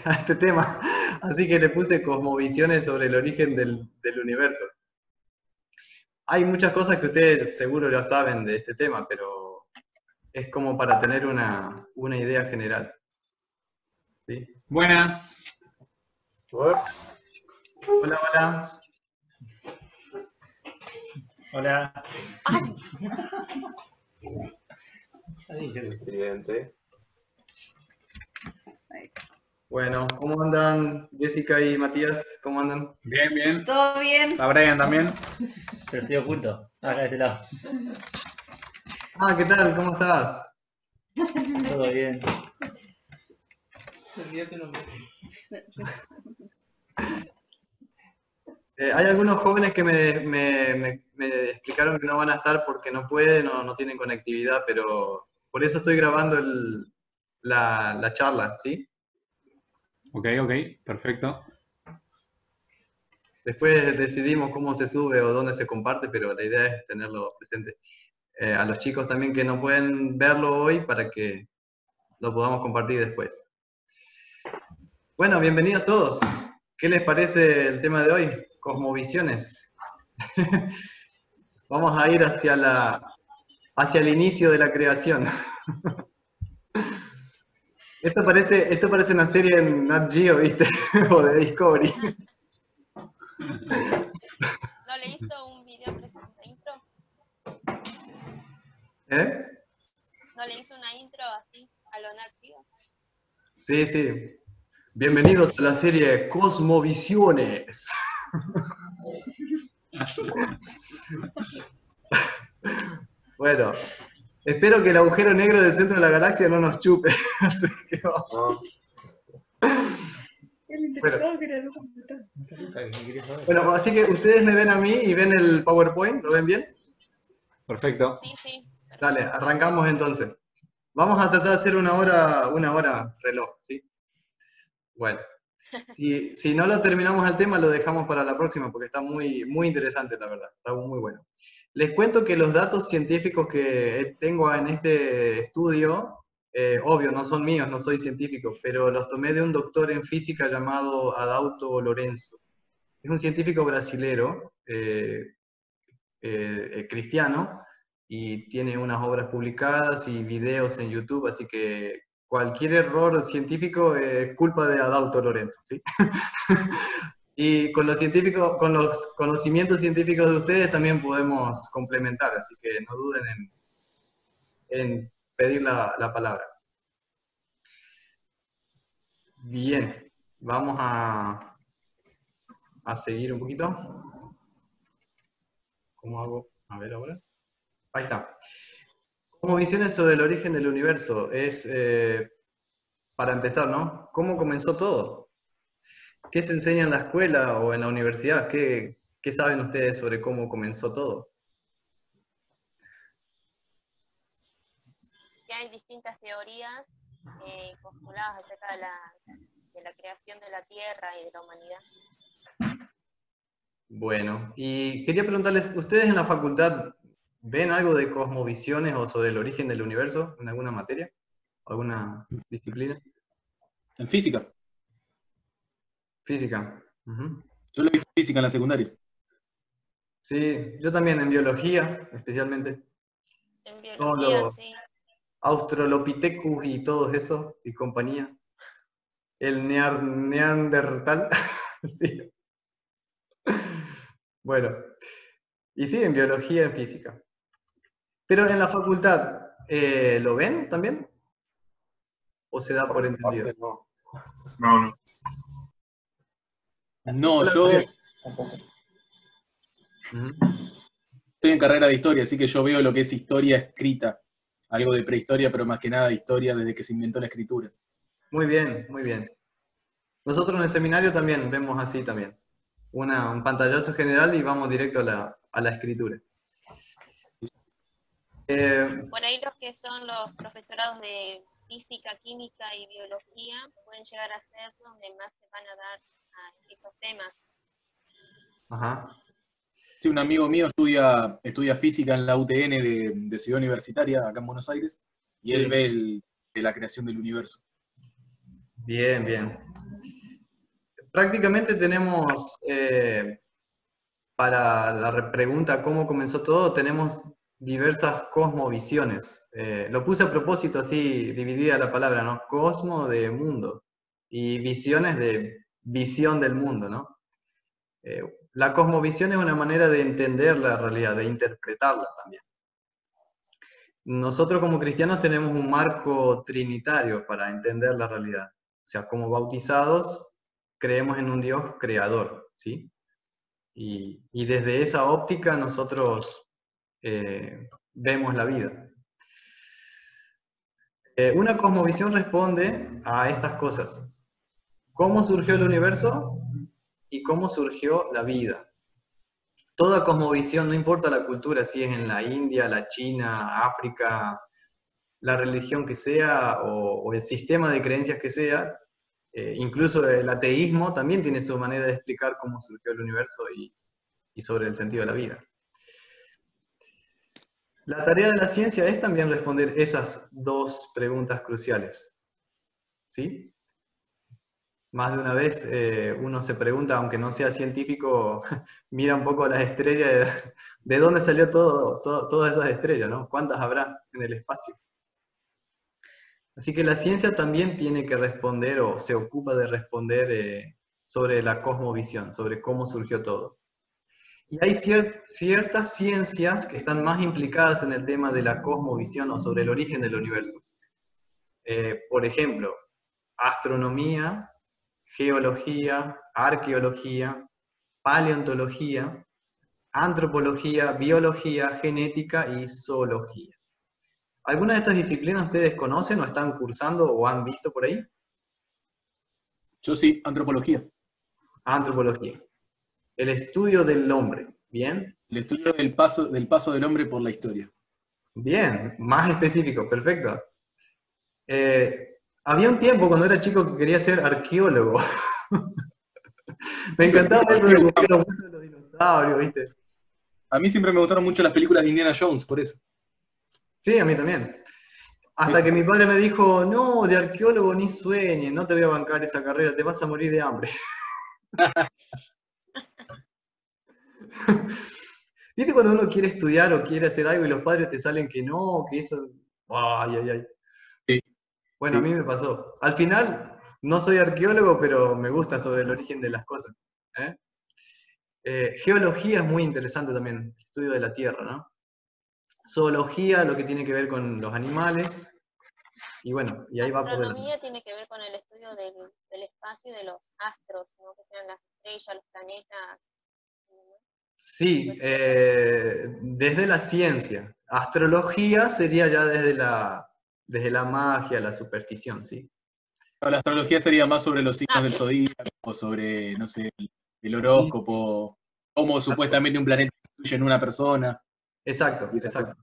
a este tema, así que le puse cosmovisiones sobre el origen del universo. Hay muchas cosas que ustedes seguro ya saben de este tema, pero es como para tener una idea general. ¿Sí? Buenas. Hola, hola. Hola. Evidente. Bueno, ¿cómo andan Jessica y Matías? ¿Cómo andan? Bien, bien. ¿Todo bien? ¿Está Brian también? Pero estoy oculto, acá de este lado. Ah, ¿qué tal? ¿Cómo estás? Todo bien. Hay algunos jóvenes que me explicaron que no van a estar porque no pueden o no tienen conectividad, pero por eso estoy grabando la charla, ¿sí? Ok, perfecto. Después decidimos cómo se sube o dónde se comparte, pero la idea es tenerlo presente. A los chicos también que no pueden verlo hoy para que lo podamos compartir después. Bueno, bienvenidos todos. ¿Qué les parece el tema de hoy? Cosmovisiones. Vamos a ir hacia el inicio de la creación. Esto parece una serie en Nat Geo, ¿viste? O de Discovery. ¿No le hizo un video intro? ¿Eh? ¿No le hizo una intro así a lo Nat Geo? Sí, sí. Bienvenidos a la serie Cosmovisiones. Bueno, espero que el agujero negro del centro de la galaxia no nos chupe. Así que vamos. El interesado quería no completar. Bueno, así que ustedes me ven a mí y ven el PowerPoint, ¿lo ven bien? Perfecto. Sí, sí. Dale, arrancamos entonces. Vamos a tratar de hacer una hora reloj, ¿sí? Bueno, si no lo terminamos el tema, lo dejamos para la próxima, porque está muy, muy interesante, la verdad. Está muy bueno. Les cuento que los datos científicos que tengo en este estudio, obvio, no son míos, no soy científico, pero los tomé de un doctor en física llamado Adauto Lorenzo. Es un científico brasilero, cristiano, y tiene unas obras publicadas y videos en YouTube, así que cualquier error científico es culpa de Adauto Lorenzo, ¿sí? Y con los científicos, con los conocimientos científicos de ustedes también podemos complementar, así que no duden en pedir la palabra. Bien, vamos a seguir un poquito. ¿Cómo hago? A ver ahora. Ahí está. Como visiones sobre el origen del universo, es, para empezar, ¿no? ¿Cómo comenzó todo? ¿Qué se enseña en la escuela o en la universidad? ¿Qué saben ustedes sobre cómo comenzó todo? Que hay distintas teorías postuladas acerca de la creación de la Tierra y de la humanidad. Bueno, y quería preguntarles, ¿ustedes en la facultad ven algo de cosmovisiones o sobre el origen del universo en alguna materia? ¿Alguna disciplina? En física. Física. Ujú. Yo lo he visto en física en la secundaria. Sí, yo también en biología, especialmente. En Todos biología, los sí. Australopithecus y todos esos y compañía. El Neandertal. Sí. Bueno, y sí, en biología, en física. Pero en la facultad, ¿lo ven también? ¿O se da por entendido? No. No. No, Hola, yo María. Ujú. estoy en carrera de historia, así que yo veo lo que es historia escrita. Algo de prehistoria, pero más que nada historia desde que se inventó la escritura. Muy bien, muy bien. Nosotros en el seminario también vemos así también. Un pantallazo general y vamos directo a la escritura. Por ahí los que son los profesorados de física, química y biología pueden llegar a ser donde más se van a dar a estos temas. Ajá. Sí, un amigo mío estudia física en la UTN de Ciudad Universitaria, acá en Buenos Aires, y él Sí, ve de la creación del universo. bien, bien. prácticamente tenemos, para la pregunta cómo comenzó todo, tenemos diversas cosmovisiones. Lo puse a propósito así, dividida la palabra, ¿no? Cosmo de mundo y visiones de visión del mundo, ¿no? La cosmovisión es una manera de entender la realidad, de interpretarla también. Nosotros como cristianos tenemos un marco trinitario para entender la realidad. O sea, como bautizados creemos en un Dios creador, ¿sí? Y desde esa óptica nosotros vemos la vida. Una cosmovisión responde a estas cosas. ¿Cómo surgió el universo? Y cómo surgió la vida. Toda cosmovisión, no importa la cultura, si es en la India, la China, África, la religión que sea o el sistema de creencias que sea, incluso el ateísmo también tiene su manera de explicar cómo surgió el universo y sobre el sentido de la vida. La tarea de la ciencia es también responder esas dos preguntas cruciales, ¿sí? Más de una vez uno se pregunta, aunque no sea científico, mira un poco las estrellas, de dónde salió todas esas estrellas, ¿no? ¿Cuántas habrá en el espacio? Así que la ciencia también tiene que responder o se ocupa de responder sobre la cosmovisión, sobre cómo surgió todo. Y hay ciertas ciencias que están más implicadas en el tema de la cosmovisión o sobre el origen del universo. Por ejemplo, astronomía, geología, arqueología, paleontología, antropología, biología, genética y zoología. ¿Alguna de estas disciplinas ustedes conocen o están cursando o han visto por ahí? Yo sí, antropología. Antropología. El estudio del hombre. ¿Bien? El estudio del paso del hombre por la historia. Bien, más específico, perfecto. Había un tiempo cuando era chico que quería ser arqueólogo. Me encantaba eso de buscar los huesos de los dinosaurios, ¿viste? A mí siempre me gustaron mucho las películas de Indiana Jones, por eso. Sí, a mí también. Hasta que mi padre me dijo, no, de arqueólogo ni sueñes, no te voy a bancar esa carrera, te vas a morir de hambre. ¿Viste cuando uno quiere estudiar o quiere hacer algo y los padres te salen que no, que eso... Ay, ay, ay. Sí. Bueno, a mí me pasó. Al final, no soy arqueólogo, pero me gusta sobre el origen de las cosas. Geología es muy interesante también, estudio de la Tierra, ¿no? Zoología, lo que tiene que ver con los animales. Y bueno, y ahí va por delante. Astronomía tiene que ver con el estudio del espacio y de los astros, ¿no? Que sean las estrellas, los planetas. Sí, desde la ciencia. Astrología sería ya desde la magia, la superstición, ¿sí? No, la astrología sería más sobre los signos del zodíaco, sobre, no sé, el horóscopo, cómo supuestamente un planeta influye en una persona. Exacto, exacto.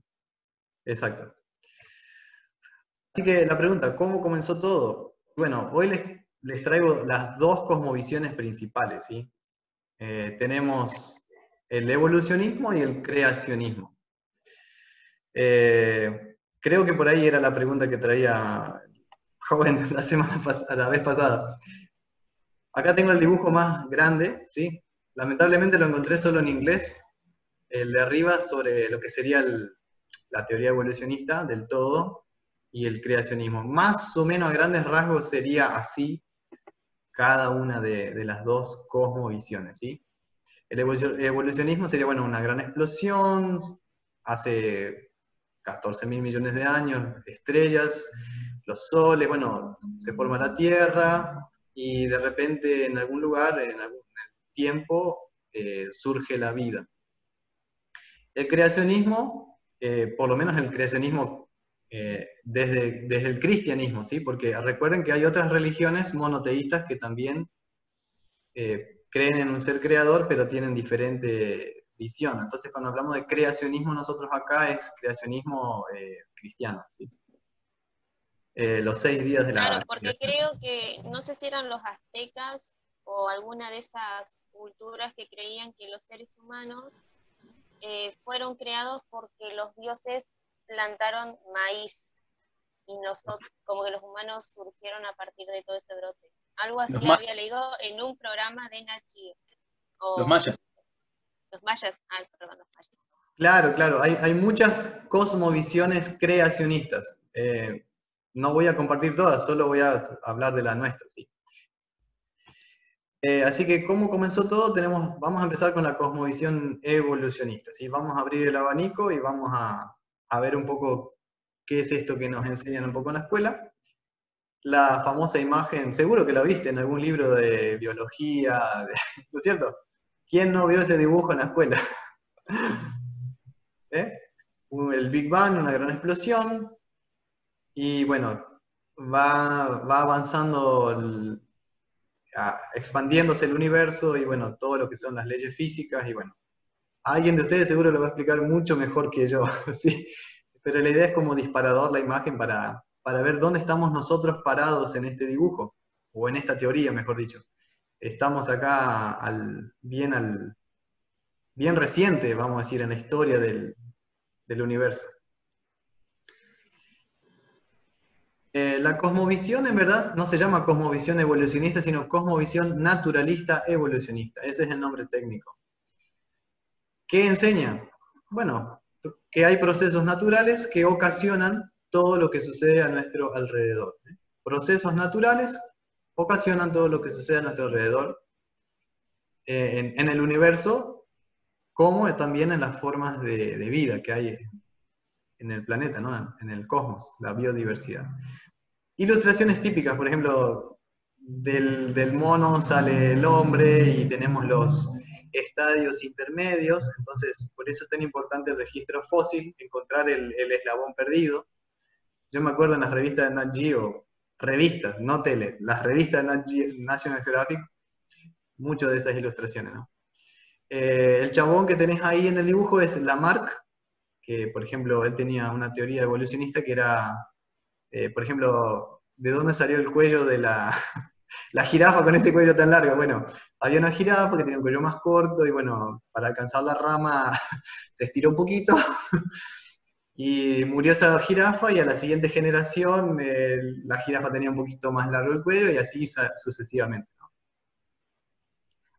Exacto. Así que la pregunta, ¿cómo comenzó todo? Bueno, hoy les traigo las dos cosmovisiones principales, ¿sí? Tenemos el evolucionismo y el creacionismo. Creo que por ahí era la pregunta que traía joven la vez pasada. Acá tengo el dibujo más grande, ¿sí? Lamentablemente lo encontré solo en inglés, el de arriba sobre lo que sería la teoría evolucionista del todo y el creacionismo. Más o menos a grandes rasgos sería así cada una de las dos cosmovisiones, ¿sí? El evolucionismo sería, bueno, una gran explosión, hace 14.000 millones de años, estrellas, los soles, bueno, se forma la Tierra, y de repente en algún lugar, en algún tiempo, surge la vida. El creacionismo, por lo menos el creacionismo desde el cristianismo, ¿sí? Porque recuerden que hay otras religiones monoteístas que también creen en un ser creador, pero tienen diferente visión. Entonces, cuando hablamos de creacionismo, nosotros acá es creacionismo cristiano, ¿sí? Los 6 días de la... Claro, porque creo que, no sé si eran los aztecas o alguna de esas culturas que creían que los seres humanos fueron creados porque los dioses plantaron maíz y nosotros, como que los humanos surgieron a partir de todo ese brote. Algo así Los mayas. había leído en un programa de Nat Geo. O- Los mayas. Los mayas. Ah, perdón, los mayas. Claro, hay muchas cosmovisiones creacionistas. No voy a compartir todas, solo voy a hablar de la nuestra, sí. Así que, ¿cómo comenzó todo? Vamos a empezar con la cosmovisión evolucionista, ¿sí? Vamos a abrir el abanico y vamos a ver un poco qué es esto que nos enseñan un poco en la escuela. La famosa imagen, seguro que la viste en algún libro de biología, ¿no es cierto? ¿Quién no vio ese dibujo en la escuela? El Big Bang, una gran explosión, y bueno, va avanzando, expandiéndose el universo, y bueno, todo lo que son las leyes físicas, y bueno, alguien de ustedes seguro lo va a explicar mucho mejor que yo, ¿sí? Pero la idea es como disparador la imagen para ver dónde estamos nosotros parados en este dibujo, o en esta teoría, mejor dicho. Estamos acá bien reciente, vamos a decir, en la historia del universo. La cosmovisión en verdad no se llama cosmovisión evolucionista, sino cosmovisión naturalista evolucionista. Ese es el nombre técnico. ¿Qué enseña? Bueno, que hay procesos naturales que ocasionan todo lo que sucede a nuestro alrededor. Procesos naturales ocasionan todo lo que sucede a nuestro alrededor en el universo, como también en las formas de vida que hay en el planeta, ¿no? En el cosmos, la biodiversidad. Ilustraciones típicas, por ejemplo, del mono sale el hombre y tenemos los estadios intermedios, entonces por eso es tan importante el registro fósil, encontrar el eslabón perdido. Yo me acuerdo en las revistas de Nat Geo, revistas, no tele, las revistas de National Geographic, muchas de esas ilustraciones, ¿no? El chabón que tenés ahí en el dibujo es Lamarck, que por ejemplo él tenía una teoría evolucionista que era, por ejemplo, ¿de dónde salió el cuello de la jirafa con ese cuello tan largo? Bueno, había una jirafa que tenía un cuello más corto y bueno, para alcanzar la rama se estiró un poquito y murió esa jirafa, y a la siguiente generación la jirafa tenía un poquito más largo el cuello y así sucesivamente, ¿no?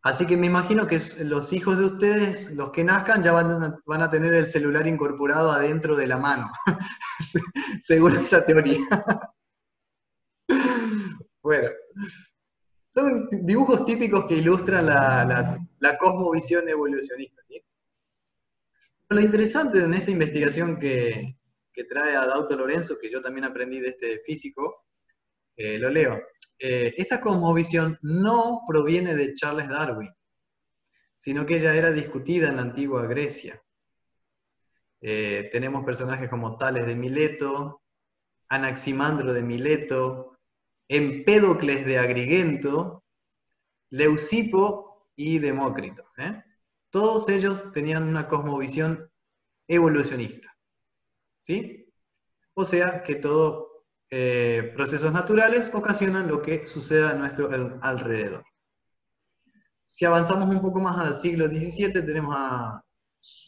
Así que me imagino que los hijos de ustedes, los que nazcan, ya van a tener el celular incorporado adentro de la mano, según esa teoría. Bueno, son dibujos típicos que ilustran la cosmovisión evolucionista, ¿sí? Lo interesante en esta investigación que trae Adauto Lorenzo, que yo también aprendí de este físico, lo leo. Esta cosmovisión no proviene de Charles Darwin, sino que ella era discutida en la antigua Grecia. Tenemos personajes como Tales de Mileto, Anaximandro de Mileto, Empédocles de Agrigento, Leucipo y Demócrito. Todos ellos tenían una cosmovisión evolucionista, ¿sí? O sea que todos procesos naturales ocasionan lo que suceda a nuestro alrededor. Si avanzamos un poco más al siglo XVII, tenemos a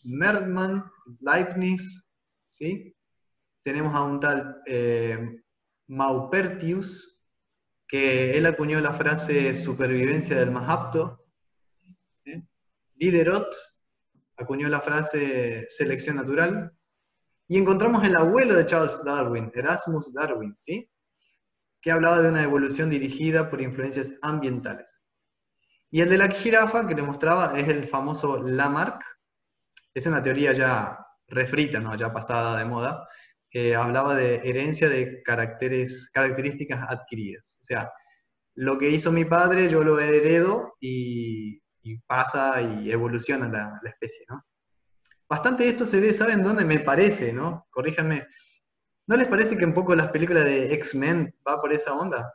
Mertmann, Leibniz, ¿sí? Tenemos a un tal Maupertius, que él acuñó la frase supervivencia del más apto. Diderot acuñó la frase selección natural. Y encontramos el abuelo de Charles Darwin, Erasmus Darwin, ¿sí? Que hablaba de una evolución dirigida por influencias ambientales. Y el de la jirafa que le mostraba es el famoso Lamarck. Es una teoría ya refrita, ¿no? Ya pasada de moda, que hablaba de herencia de características adquiridas. O sea, lo que hizo mi padre yo lo heredo y pasa y evoluciona la especie, ¿no? Bastante de esto se ve, ¿saben dónde? Me parece, ¿no? Corríjanme. ¿No les parece que un poco las películas de X-Men va por esa onda?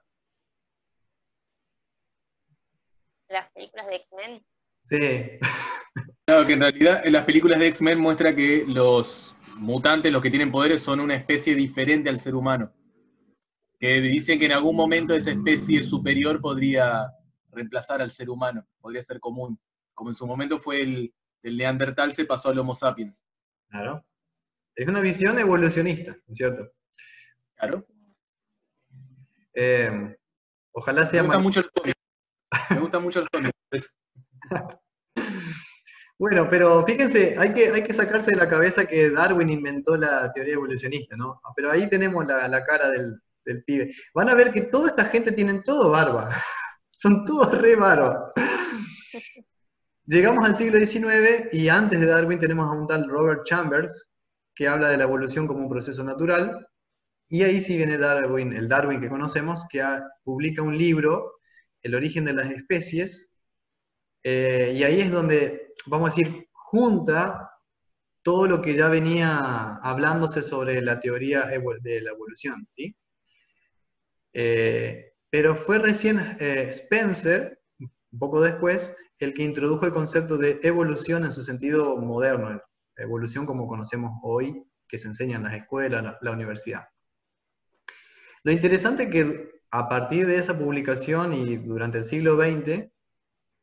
Las películas de X-Men. Sí. Claro, que en realidad en las películas de X-Men muestra que los mutantes, los que tienen poderes, son una especie diferente al ser humano. Que dicen que en algún momento esa especie superior podría reemplazar al ser humano, podría ser común. Como en su momento fue el Neandertal, se pasó al Homo sapiens. Claro. Es una visión evolucionista, ¿no es cierto? Claro. Ojalá sea Me gustan más. mucho los cómics. Me gustan mucho los cómics. Bueno, pero fíjense, hay que sacarse de la cabeza que Darwin inventó la teoría evolucionista, ¿no? Pero ahí tenemos la cara del pibe. Van a ver que toda esta gente tienen todo barba. Son todos re barbas. Llegamos al siglo XIX y antes de Darwin tenemos a un tal Robert Chambers, que habla de la evolución como un proceso natural. Y ahí sí viene Darwin, el Darwin que conocemos, que publica un libro, El origen de las especies, y ahí es donde, vamos a decir, junta todo lo que ya venía hablándose sobre la teoría de la evolución, ¿sí? Pero fue recién Spencer, un poco después, el que introdujo el concepto de evolución en su sentido moderno, evolución como conocemos hoy, que se enseña en las escuelas, la universidad. Lo interesante es que a partir de esa publicación y durante el siglo XX,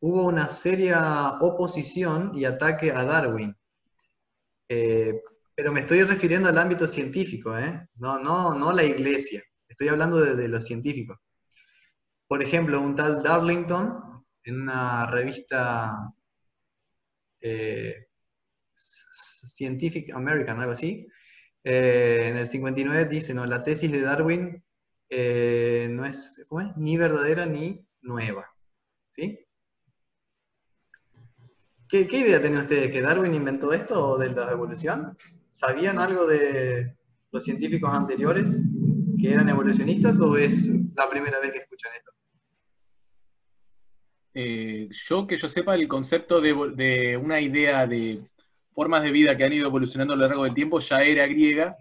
hubo una seria oposición y ataque a Darwin. Pero me estoy refiriendo al ámbito científico, no la iglesia. Estoy hablando de los científicos. Por ejemplo, un tal Darlington, en una revista Scientific American, algo así, en el 59 dice, no, la tesis de Darwin no es, ¿cómo es? Ni verdadera ni nueva. ¿Sí? ¿Qué idea tienen ustedes? ¿Que Darwin inventó esto o de la evolución? ¿Sabían algo de los científicos anteriores que eran evolucionistas o es la primera vez que escuchan esto? Que yo sepa, el concepto de una idea de formas de vida que han ido evolucionando a lo largo del tiempo ya era griega.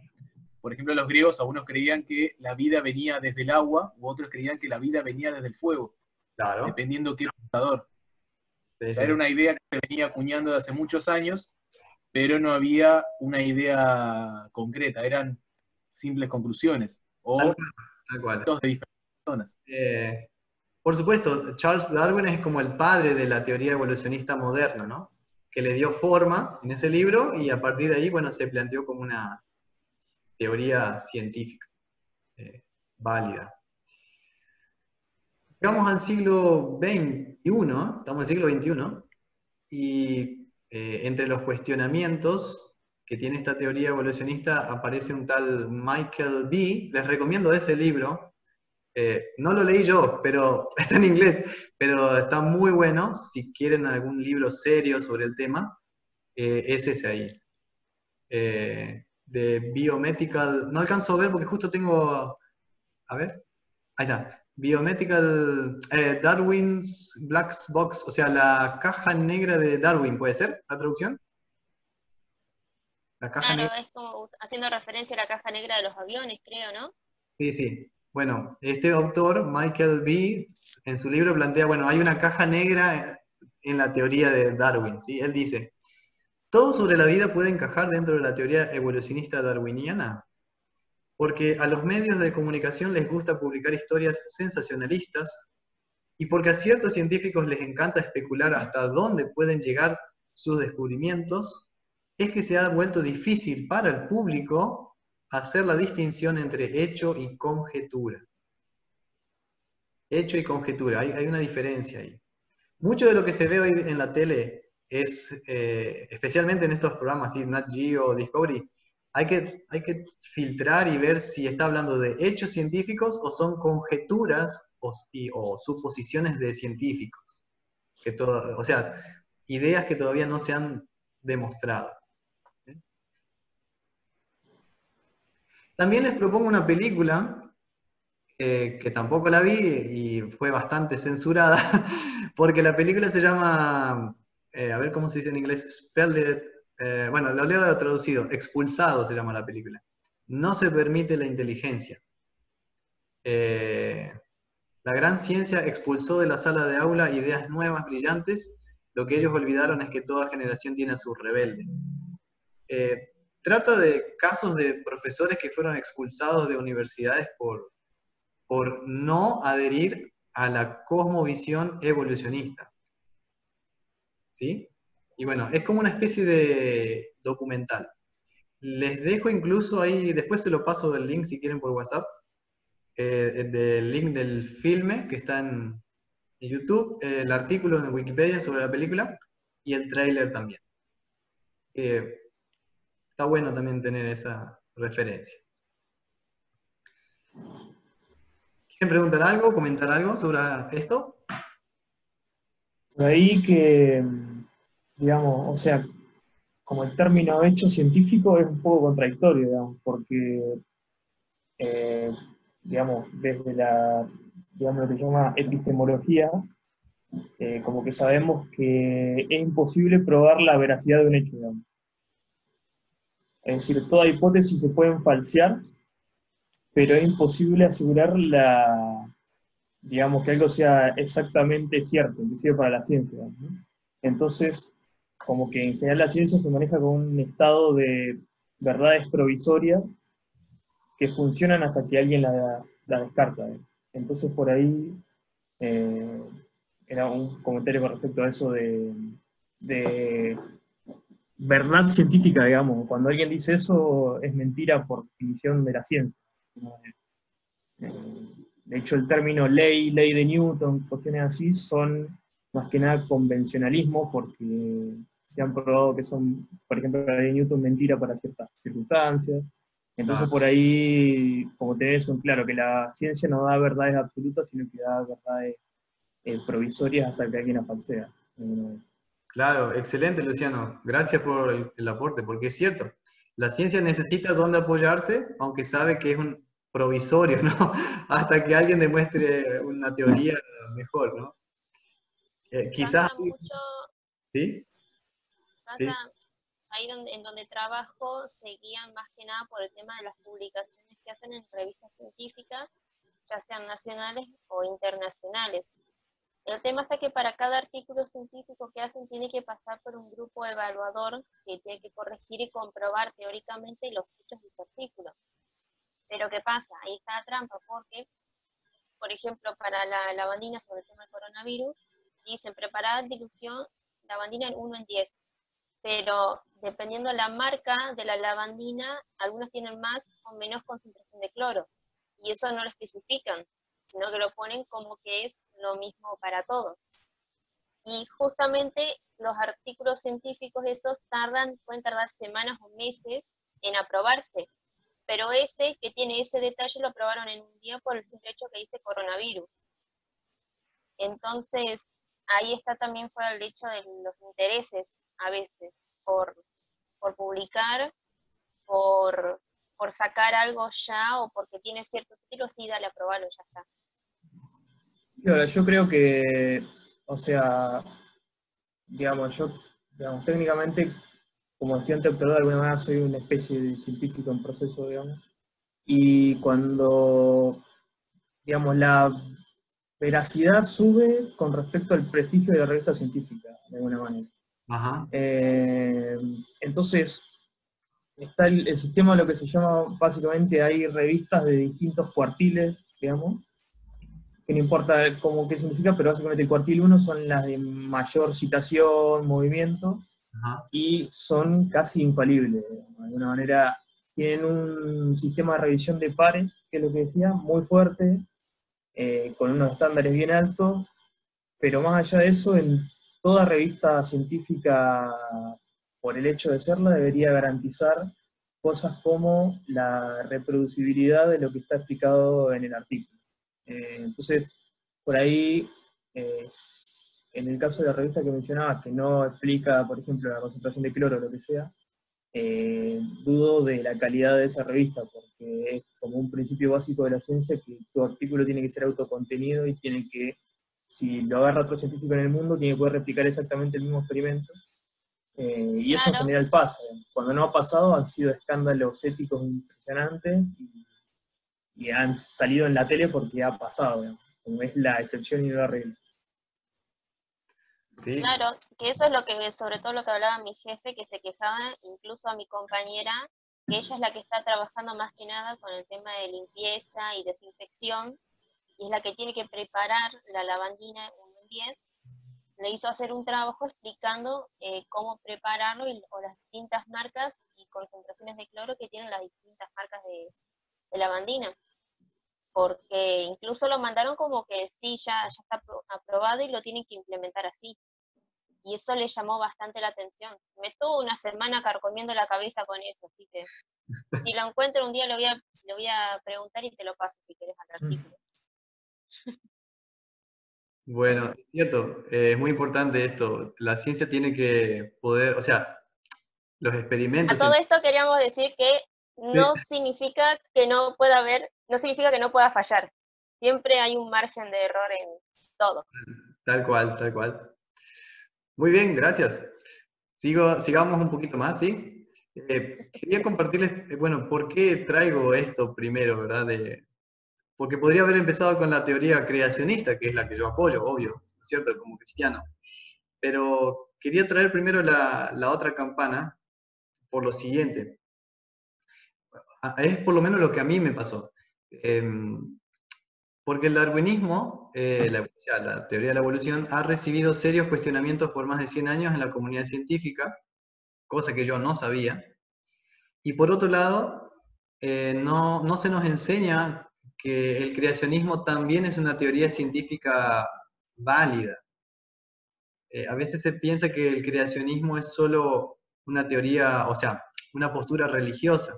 Por ejemplo, los griegos, algunos creían que la vida venía desde el agua, u otros creían que la vida venía desde el fuego, Claro. dependiendo qué pensador. Sí, O sea, sí. era una idea que se venía acuñando de hace muchos años, pero no había una idea concreta, eran simples conclusiones, o Tal cual. de diferentes personas. Por supuesto, Charles Darwin es como el padre de la teoría evolucionista moderna, ¿no? Que le dio forma en ese libro y a partir de ahí, bueno, se planteó como una teoría científica válida. Llegamos al siglo XXI, estamos en el siglo XXI, y entre los cuestionamientos que tiene esta teoría evolucionista aparece un tal Michael B. Les recomiendo ese libro. No lo leí yo, pero está en inglés, pero está muy bueno. Si quieren algún libro serio sobre el tema, es ese ahí. De Biomedical, no alcanzo a ver porque justo tengo, a ver, ahí está. Biomedical, Darwin's Black Box, o sea, la caja negra de Darwin, ¿puede ser la traducción? La caja Claro, negra. es como haciendo referencia a la caja negra de los aviones, creo, ¿no? Sí, sí. Bueno, este autor, Michael B., en su libro plantea, bueno, hay una caja negra en la teoría de Darwin, ¿sí? Él dice, ¿todo sobre la vida puede encajar dentro de la teoría evolucionista darwiniana? Porque a los medios de comunicación les gusta publicar historias sensacionalistas y porque a ciertos científicos les encanta especular hasta dónde pueden llegar sus descubrimientos, es que se ha vuelto difícil para el público hacer la distinción entre hecho y conjetura. Hecho y conjetura, hay una diferencia ahí. Mucho de lo que se ve hoy en la tele es, especialmente en estos programas, ¿sí? Nat Geo, Discovery, hay que filtrar y ver si está hablando de hechos científicos o son conjeturas o suposiciones de científicos. O sea, ideas que todavía no se han demostrado. También les propongo una película que tampoco la vi y fue bastante censurada, porque la película se llama, a ver cómo se dice en inglés, bueno, lo leo traducido, Expulsado se llama la película. No se permite la inteligencia. La gran ciencia expulsó de la sala de aula ideas nuevas, brillantes, lo que ellos olvidaron es que toda generación tiene a su rebelde. Trata de casos de profesores que fueron expulsados de universidades por no adherir a la cosmovisión evolucionista. ¿Sí? Y bueno, es como una especie de documental. Les dejo incluso ahí, después se lo paso del link si quieren por WhatsApp, del link del filme que está en YouTube, el artículo en Wikipedia sobre la película y el tráiler también. Está bueno también tener esa referencia. ¿Quieren preguntar algo, comentar algo sobre esto? Por ahí que, digamos, o sea, como el término hecho científico es un poco contradictorio, digamos, porque, digamos, desde digamos, lo que se llama epistemología, como que sabemos que es imposible probar la veracidad de un hecho, digamos. Es decir, toda hipótesis se pueden falsear, pero es imposible asegurar digamos, que algo sea exactamente cierto, inclusive para la ciencia, ¿no? Entonces, como que en general la ciencia se maneja con un estado de verdades provisorias que funcionan hasta que alguien la descarta, ¿eh? Entonces, por ahí era un comentario con respecto a eso de verdad científica, digamos. Cuando alguien dice eso, es mentira por definición de la ciencia. De hecho, el término ley de Newton, cuestiones así, son más que nada convencionalismo, porque se han probado que son, por ejemplo, la ley de Newton mentira para ciertas circunstancias. Entonces, por ahí, como tenés un claro, que la ciencia no da verdades absolutas, sino que da verdades provisorias hasta que alguien las falsea. Claro, excelente, Luciano. Gracias por el aporte, porque es cierto. La ciencia necesita dónde apoyarse, aunque sabe que es un provisorio, ¿no? Hasta que alguien demuestre una teoría mejor, ¿no? Quizás... Pasa mucho, ¿Sí? ¿Sí? pasa ahí en donde trabajo, se guían más que nada por el tema de las publicaciones que hacen en revistas científicas, ya sean nacionales o internacionales. El tema está que para cada artículo científico que hacen tiene que pasar por un grupo evaluador que tiene que corregir y comprobar teóricamente los hechos de ese artículo. Pero ¿qué pasa? Ahí está la trampa, porque, por ejemplo, para la lavandina sobre el tema del coronavirus, dicen preparada dilución lavandina en 1 en 10. Pero dependiendo la marca de la lavandina, algunos tienen más o menos concentración de cloro. Y eso no lo especifican, sino que lo ponen como que es lo mismo para todos. Y justamente los artículos científicos esos pueden tardar semanas o meses en aprobarse, pero ese que tiene ese detalle lo aprobaron en un día por el simple hecho que dice coronavirus. Entonces, ahí está también fue el hecho de los intereses, a veces, por publicar, por sacar algo ya, o porque tiene cierto estilo, sí, dale, aprobalo, ya está. Yo creo que, o sea, digamos, técnicamente, como estudiante doctorado, de alguna manera soy una especie de científico en proceso, digamos, y cuando, digamos, la veracidad sube con respecto al prestigio de la revista científica, de alguna manera. Ajá. Entonces, está el sistema, lo que se llama, básicamente hay revistas de distintos cuartiles, digamos, que no importa qué significa, pero básicamente el cuartil 1 son las de mayor citación, movimiento, Ajá. y son casi infalibles, digamos. De alguna manera tienen un sistema de revisión de pares, que es lo que decía, muy fuerte, con unos estándares bien altos, pero más allá de eso, en toda revista científica, por el hecho de serla, debería garantizar cosas como la reproducibilidad de lo que está explicado en el artículo. Entonces, por ahí, en el caso de la revista que mencionabas, que no explica, por ejemplo, la concentración de cloro o lo que sea, dudo de la calidad de esa revista, porque es como un principio básico de la ciencia que tu artículo tiene que ser autocontenido y tiene que, si lo agarra otro científico en el mundo, tiene que poder replicar exactamente el mismo experimento. Y eso en Claro. general pasa. Cuando no ha pasado han sido escándalos éticos impresionantes y han salido en la tele porque ha pasado, digamos, como es la excepción y no la regla. Sí. Claro, que eso es lo que, sobre todo lo que hablaba mi jefe, que se quejaba incluso a mi compañera, que ella es la que está trabajando más que nada con el tema de limpieza y desinfección, y es la que tiene que preparar la lavandina 1 en 10. Le hizo hacer un trabajo explicando cómo prepararlo o las distintas marcas y concentraciones de cloro que tienen las distintas marcas de lavandina. porque incluso lo mandaron como que sí, ya está aprobado y lo tienen que implementar así. Y eso le llamó bastante la atención. Me estuvo una semana carcomiendo la cabeza con eso, así que si lo encuentro un día lo voy a preguntar y te lo paso si querés al artículo. Bueno, es cierto, es muy importante esto. La ciencia tiene que poder, o sea, los experimentos... A todo esto queríamos decir que no significa que no pueda haber, no significa que no pueda fallar. Siempre hay un margen de error en todo. Tal cual, tal cual. Muy bien, gracias. Sigamos un poquito más, ¿sí? Quería compartirles, bueno, ¿por qué traigo esto primero, verdad? Porque podría haber empezado con la teoría creacionista, que es la que yo apoyo, obvio, ¿no es cierto?, como cristiano. Pero quería traer primero la otra campana por lo siguiente. Es por lo menos lo que a mí me pasó. Porque el darwinismo, la teoría de la evolución, ha recibido serios cuestionamientos por más de 100 años en la comunidad científica, cosa que yo no sabía. Y por otro lado, no se nos enseña que el creacionismo también es una teoría científica válida. A veces se piensa que el creacionismo es solo una teoría, o sea, una postura religiosa.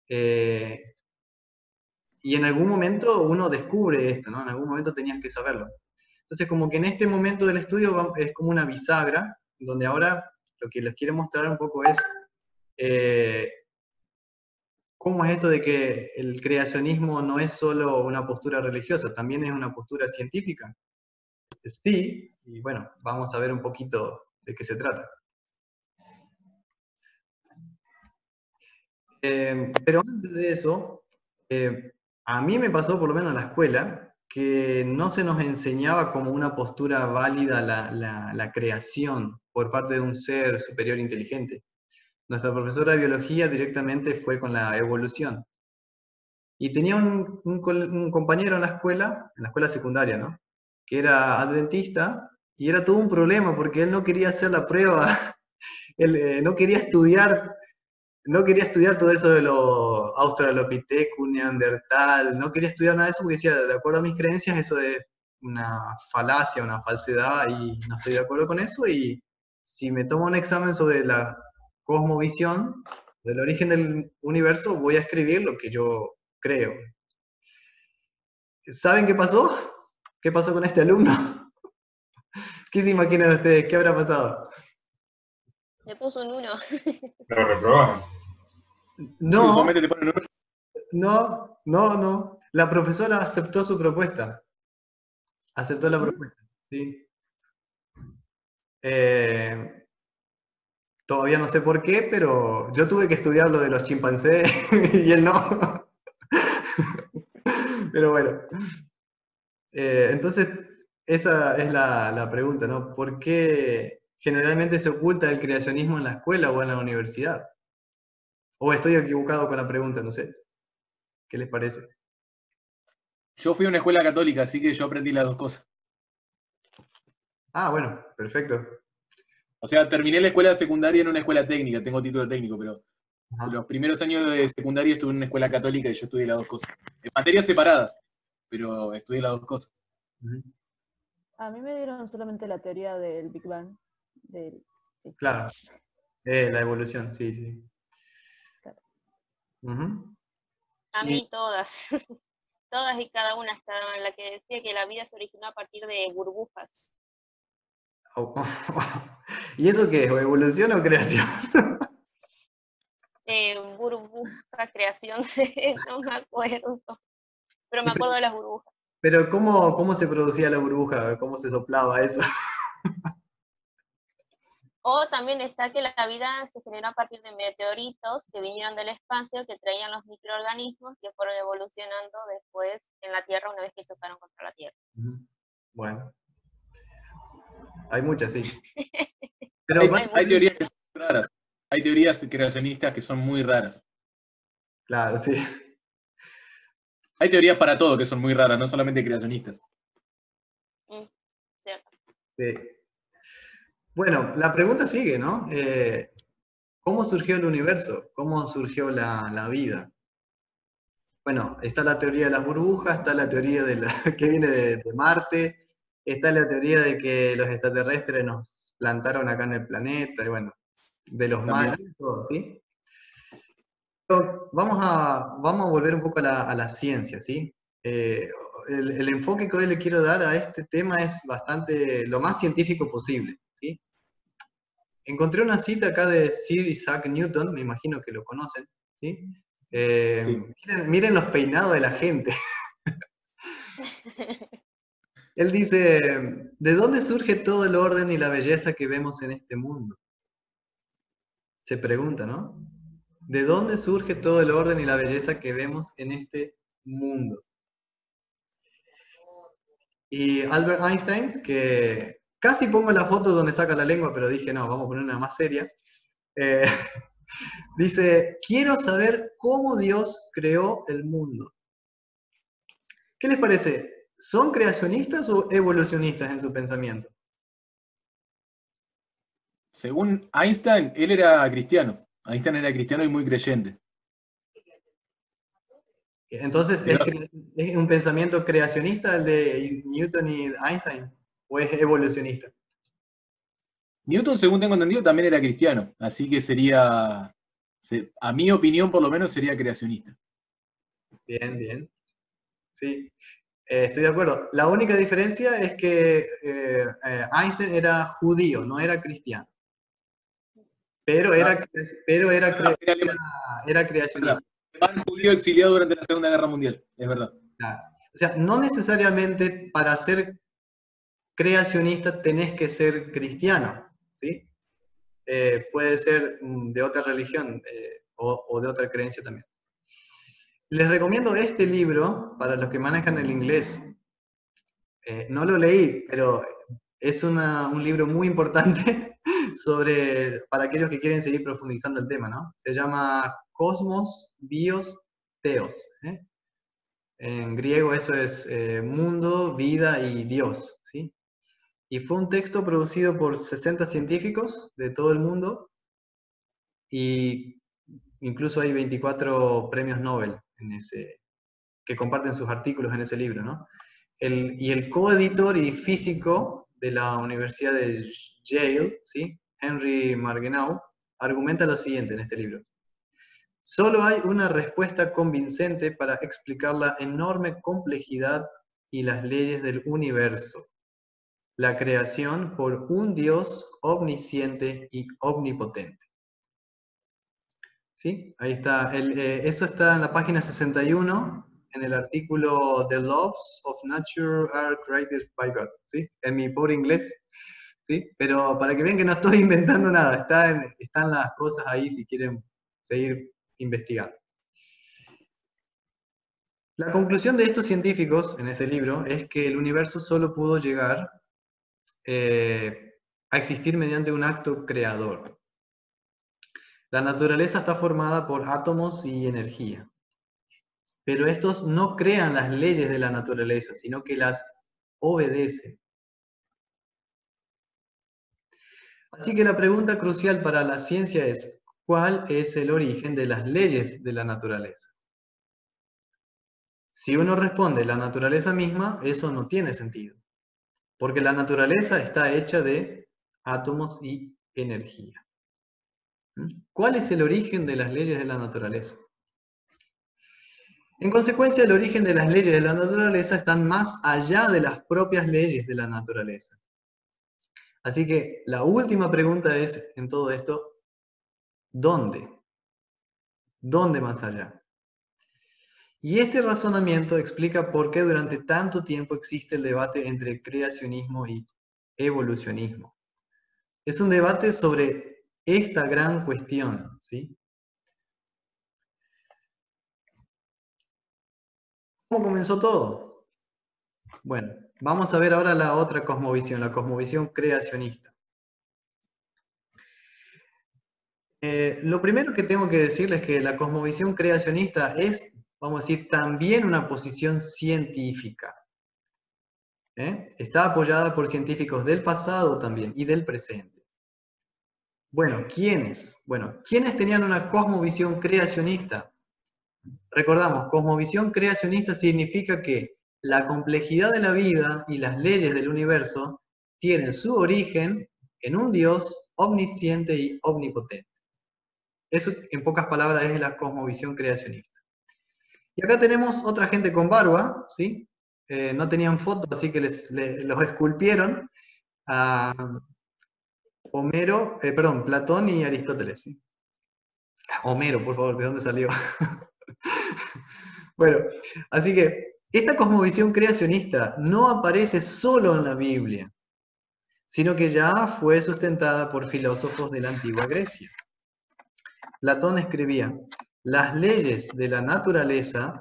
Y en algún momento uno descubre esto, ¿no? En algún momento tenías que saberlo. Entonces, como que en este momento del estudio es como una bisagra, donde ahora lo que les quiero mostrar un poco es cómo es esto de que el creacionismo no es solo una postura religiosa, también es una postura científica. Sí, y bueno, vamos a ver un poquito de qué se trata. Pero antes de eso, a mí me pasó, por lo menos en la escuela, que no se nos enseñaba como una postura válida la creación por parte de un ser superior inteligente. Nuestra profesora de biología directamente fue con la evolución. Y tenía un compañero en la escuela secundaria, ¿no?, que era adventista, y era todo un problema porque él no quería hacer la prueba, él no quería estudiar todo eso de los Australopithecus, Neandertal, no quería estudiar nada de eso porque decía, de acuerdo a mis creencias, eso es una falacia, una falsedad, y no estoy de acuerdo con eso, y si me tomo un examen sobre la cosmovisión, del origen del universo, voy a escribir lo que yo creo. ¿Saben qué pasó? ¿Qué pasó con este alumno? ¿Qué se imaginan ustedes? ¿Qué habrá pasado? Le puso un 1. Lo reprobaron. No, Usualmente te ponen no. La profesora aceptó su propuesta. Aceptó la propuesta, sí. Todavía no sé por qué, pero yo tuve que estudiar lo de los chimpancés y él no. Pero bueno. Entonces, esa es la pregunta, ¿no? ¿Por qué generalmente se oculta el creacionismo en la escuela o en la universidad? O estoy equivocado con la pregunta, no sé. ¿Qué les parece? Yo fui a una escuela católica, así que yo aprendí las dos cosas. Ah, bueno, perfecto. O sea, terminé la escuela secundaria en una escuela técnica, tengo título técnico, pero Ajá. los primeros años de secundaria estuve en una escuela católica y yo estudié las dos cosas. En materias separadas, pero estudié las dos cosas. Ujú. A mí me dieron solamente la teoría del Big Bang. Sí. Claro. La evolución, sí. Claro. Ujú. A mí todas. Todas y cada una estaban. La que decía que la vida se originó a partir de burbujas. ¿Y eso qué es? ¿Evolución o creación? Burbuja, creación, no me acuerdo. Pero me acuerdo de las burbujas. Pero ¿cómo se producía la burbuja? ¿Cómo se soplaba eso? O también está que la vida se generó a partir de meteoritos que vinieron del espacio, que traían los microorganismos que fueron evolucionando después en la Tierra una vez que chocaron contra la Tierra. Bueno. Hay muchas, sí. Pero Hay teorías que son raras. Hay teorías creacionistas que son muy raras. claro, sí. Hay teorías para todo que son muy raras, no solamente creacionistas. Cierto. Sí. Bueno, la pregunta sigue, ¿no? ¿Cómo surgió el universo? ¿Cómo surgió la vida? bueno, está la teoría de las burbujas, está la teoría que viene de Marte, está la teoría de que los extraterrestres nos plantaron acá en el planeta, y bueno, de los También. mayas, todo, ¿sí? Pero vamos a volver un poco a la ciencia, ¿sí? El enfoque que hoy le quiero dar a este tema es lo más científico posible, ¿sí? Encontré una cita acá de Sir Isaac Newton, me imagino que lo conocen, ¿sí? Sí. Miren los peinados de la gente. Él dice, ¿de dónde surge todo el orden y la belleza que vemos en este mundo? Se pregunta, ¿no? ¿De dónde surge todo el orden y la belleza que vemos en este mundo? Y Albert Einstein, que casi pongo la foto donde saca la lengua, pero dije, no, vamos a poner una más seria. Dice, quiero saber cómo Dios creó el mundo. ¿Qué les parece? ¿Son creacionistas o evolucionistas en su pensamiento? Según Einstein, él era cristiano. Einstein era cristiano y muy creyente. Entonces, ¿es un pensamiento creacionista el de Newton y Einstein? ¿O es evolucionista? Newton, según tengo entendido, también era cristiano. Así que sería, a mi opinión por lo menos, sería creacionista. Bien, bien. Sí, estoy de acuerdo. La única diferencia es que Einstein era judío, no era cristiano. Pero era creacionista. Alemán judío exiliado durante la Segunda Guerra Mundial, es verdad. Claro. O sea, no necesariamente para ser creacionista tenés que ser cristiano, ¿sí? Puede ser de otra religión o de otra creencia también. Les recomiendo este libro para los que manejan el inglés. No lo leí, pero es un libro muy importante para aquellos que quieren seguir profundizando el tema, ¿no? Se llama Cosmos, Bios, Theos. En griego eso es mundo, vida y Dios, ¿sí? Y fue un texto producido por 60 científicos de todo el mundo y incluso hay 24 premios Nobel que comparten sus artículos en ese libro, ¿no? Y el coeditor y físico de la Universidad de Yale, ¿sí? Henry Margenau, argumenta lo siguiente en este libro. Solo hay una respuesta convincente para explicar la enorme complejidad y las leyes del universo. La creación por un Dios omnisciente y omnipotente. ¿Sí? Ahí está. Eso está en la página 61, en el artículo The Laws of Nature are created by God. ¿Sí? En mi pobre inglés. ¿Sí? Pero para que vean que no estoy inventando nada, están las cosas ahí si quieren seguir investigando. La conclusión de estos científicos en ese libro es que el universo solo pudo llegar a existir mediante un acto creador. La naturaleza está formada por átomos y energía, pero estos no crean las leyes de la naturaleza, sino que las obedecen. Así que la pregunta crucial para la ciencia es, ¿cuál es el origen de las leyes de la naturaleza? Si uno responde la naturaleza misma, eso no tiene sentido, porque la naturaleza está hecha de átomos y energía. ¿Cuál es el origen de las leyes de la naturaleza? En consecuencia, el origen de las leyes de la naturaleza están más allá de las propias leyes de la naturaleza. Así que la última pregunta es, en todo esto, ¿dónde? ¿Dónde más allá? Y este razonamiento explica por qué durante tanto tiempo existe el debate entre creacionismo y evolucionismo. Es un debate sobre esta gran cuestión, ¿sí? ¿Cómo comenzó todo? Bueno, vamos a ver ahora la otra cosmovisión, la cosmovisión creacionista. Lo primero que tengo que decirles es que la cosmovisión creacionista es, vamos a decir, también una posición científica. Está apoyada por científicos del pasado también y del presente. Bueno, ¿quiénes? Bueno, ¿quiénes tenían una cosmovisión creacionista? Recordamos, cosmovisión creacionista significa que la complejidad de la vida y las leyes del universo tienen su origen en un Dios omnisciente y omnipotente. Eso, en pocas palabras, es la cosmovisión creacionista. Y acá tenemos otra gente con barba, ¿sí? No tenían foto, así que los esculpieron a Platón y Aristóteles, ¿sí? Homero, por favor, ¿de dónde salió? Bueno, así que esta cosmovisión creacionista no aparece solo en la Biblia, sino que ya fue sustentada por filósofos de la antigua Grecia. Platón escribía: las leyes de la naturaleza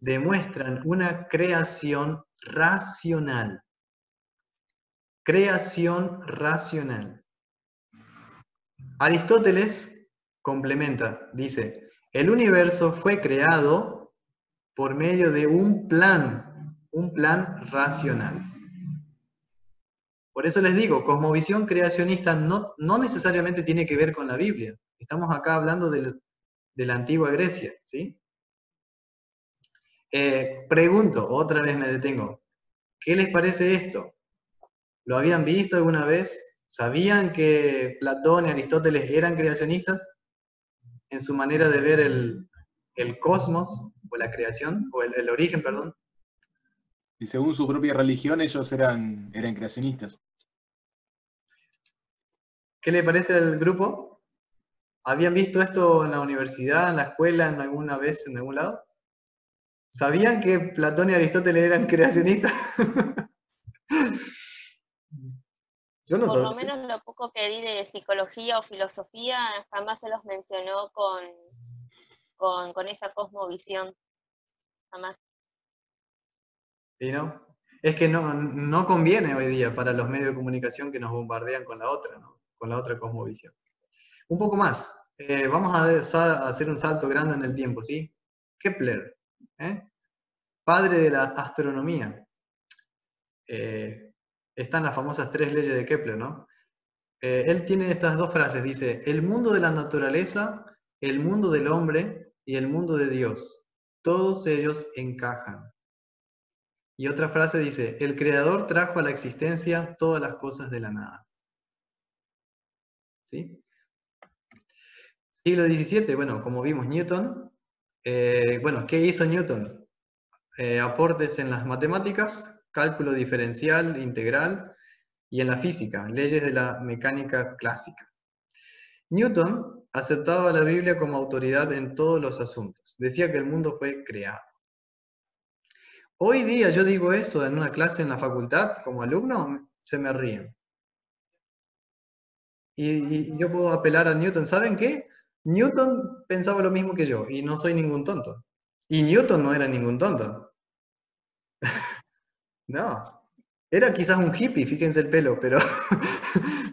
demuestran una creación racional. Creación racional. Aristóteles complementa, dice: el universo fue creado por medio de un plan racional. Por eso les digo, cosmovisión creacionista no necesariamente tiene que ver con la Biblia. Estamos acá hablando de la antigua Grecia, ¿sí? Pregunto, otra vez me detengo, ¿qué les parece esto? ¿Lo habían visto alguna vez? ¿Sabían que Platón y Aristóteles eran creacionistas en su manera de ver el cosmos, o la creación, o el origen, perdón? Y según su propia religión, ellos eran creacionistas. ¿Qué le parece al grupo? ¿Habían visto esto en la universidad, en la escuela, en alguna vez, en algún lado? ¿Sabían que Platón y Aristóteles eran creacionistas? Yo no Por lo sabía. menos lo poco que di de psicología o filosofía jamás se los mencionó con esa cosmovisión. Jamás. ¿Y no? Es que no conviene hoy día para los medios de comunicación que nos bombardean con la otra, ¿no? Con la otra cosmovisión. Un poco más. Vamos a hacer un salto grande en el tiempo, ¿sí? Kepler, padre de la astronomía. Están las famosas 3 leyes de Kepler, ¿no? Él tiene estas 2 frases, dice: el mundo de la naturaleza, el mundo del hombre y el mundo de Dios, todos ellos encajan. Y otra frase dice: el Creador trajo a la existencia todas las cosas de la nada. ¿Sí? Siglo XVII, bueno, como vimos, Newton. Bueno, ¿qué hizo Newton? Aportes en las matemáticas, cálculo diferencial, integral, y en la física, leyes de la mecánica clásica. Newton aceptaba la Biblia como autoridad en todos los asuntos. Decía que el mundo fue creado. Hoy día yo digo eso en una clase en la facultad, como alumno, se me ríen. Y yo puedo apelar a Newton. ¿Saben qué? Newton pensaba lo mismo que yo, y no soy ningún tonto. Y Newton no era ningún tonto. No. Era quizás un hippie, fíjense el pelo, pero,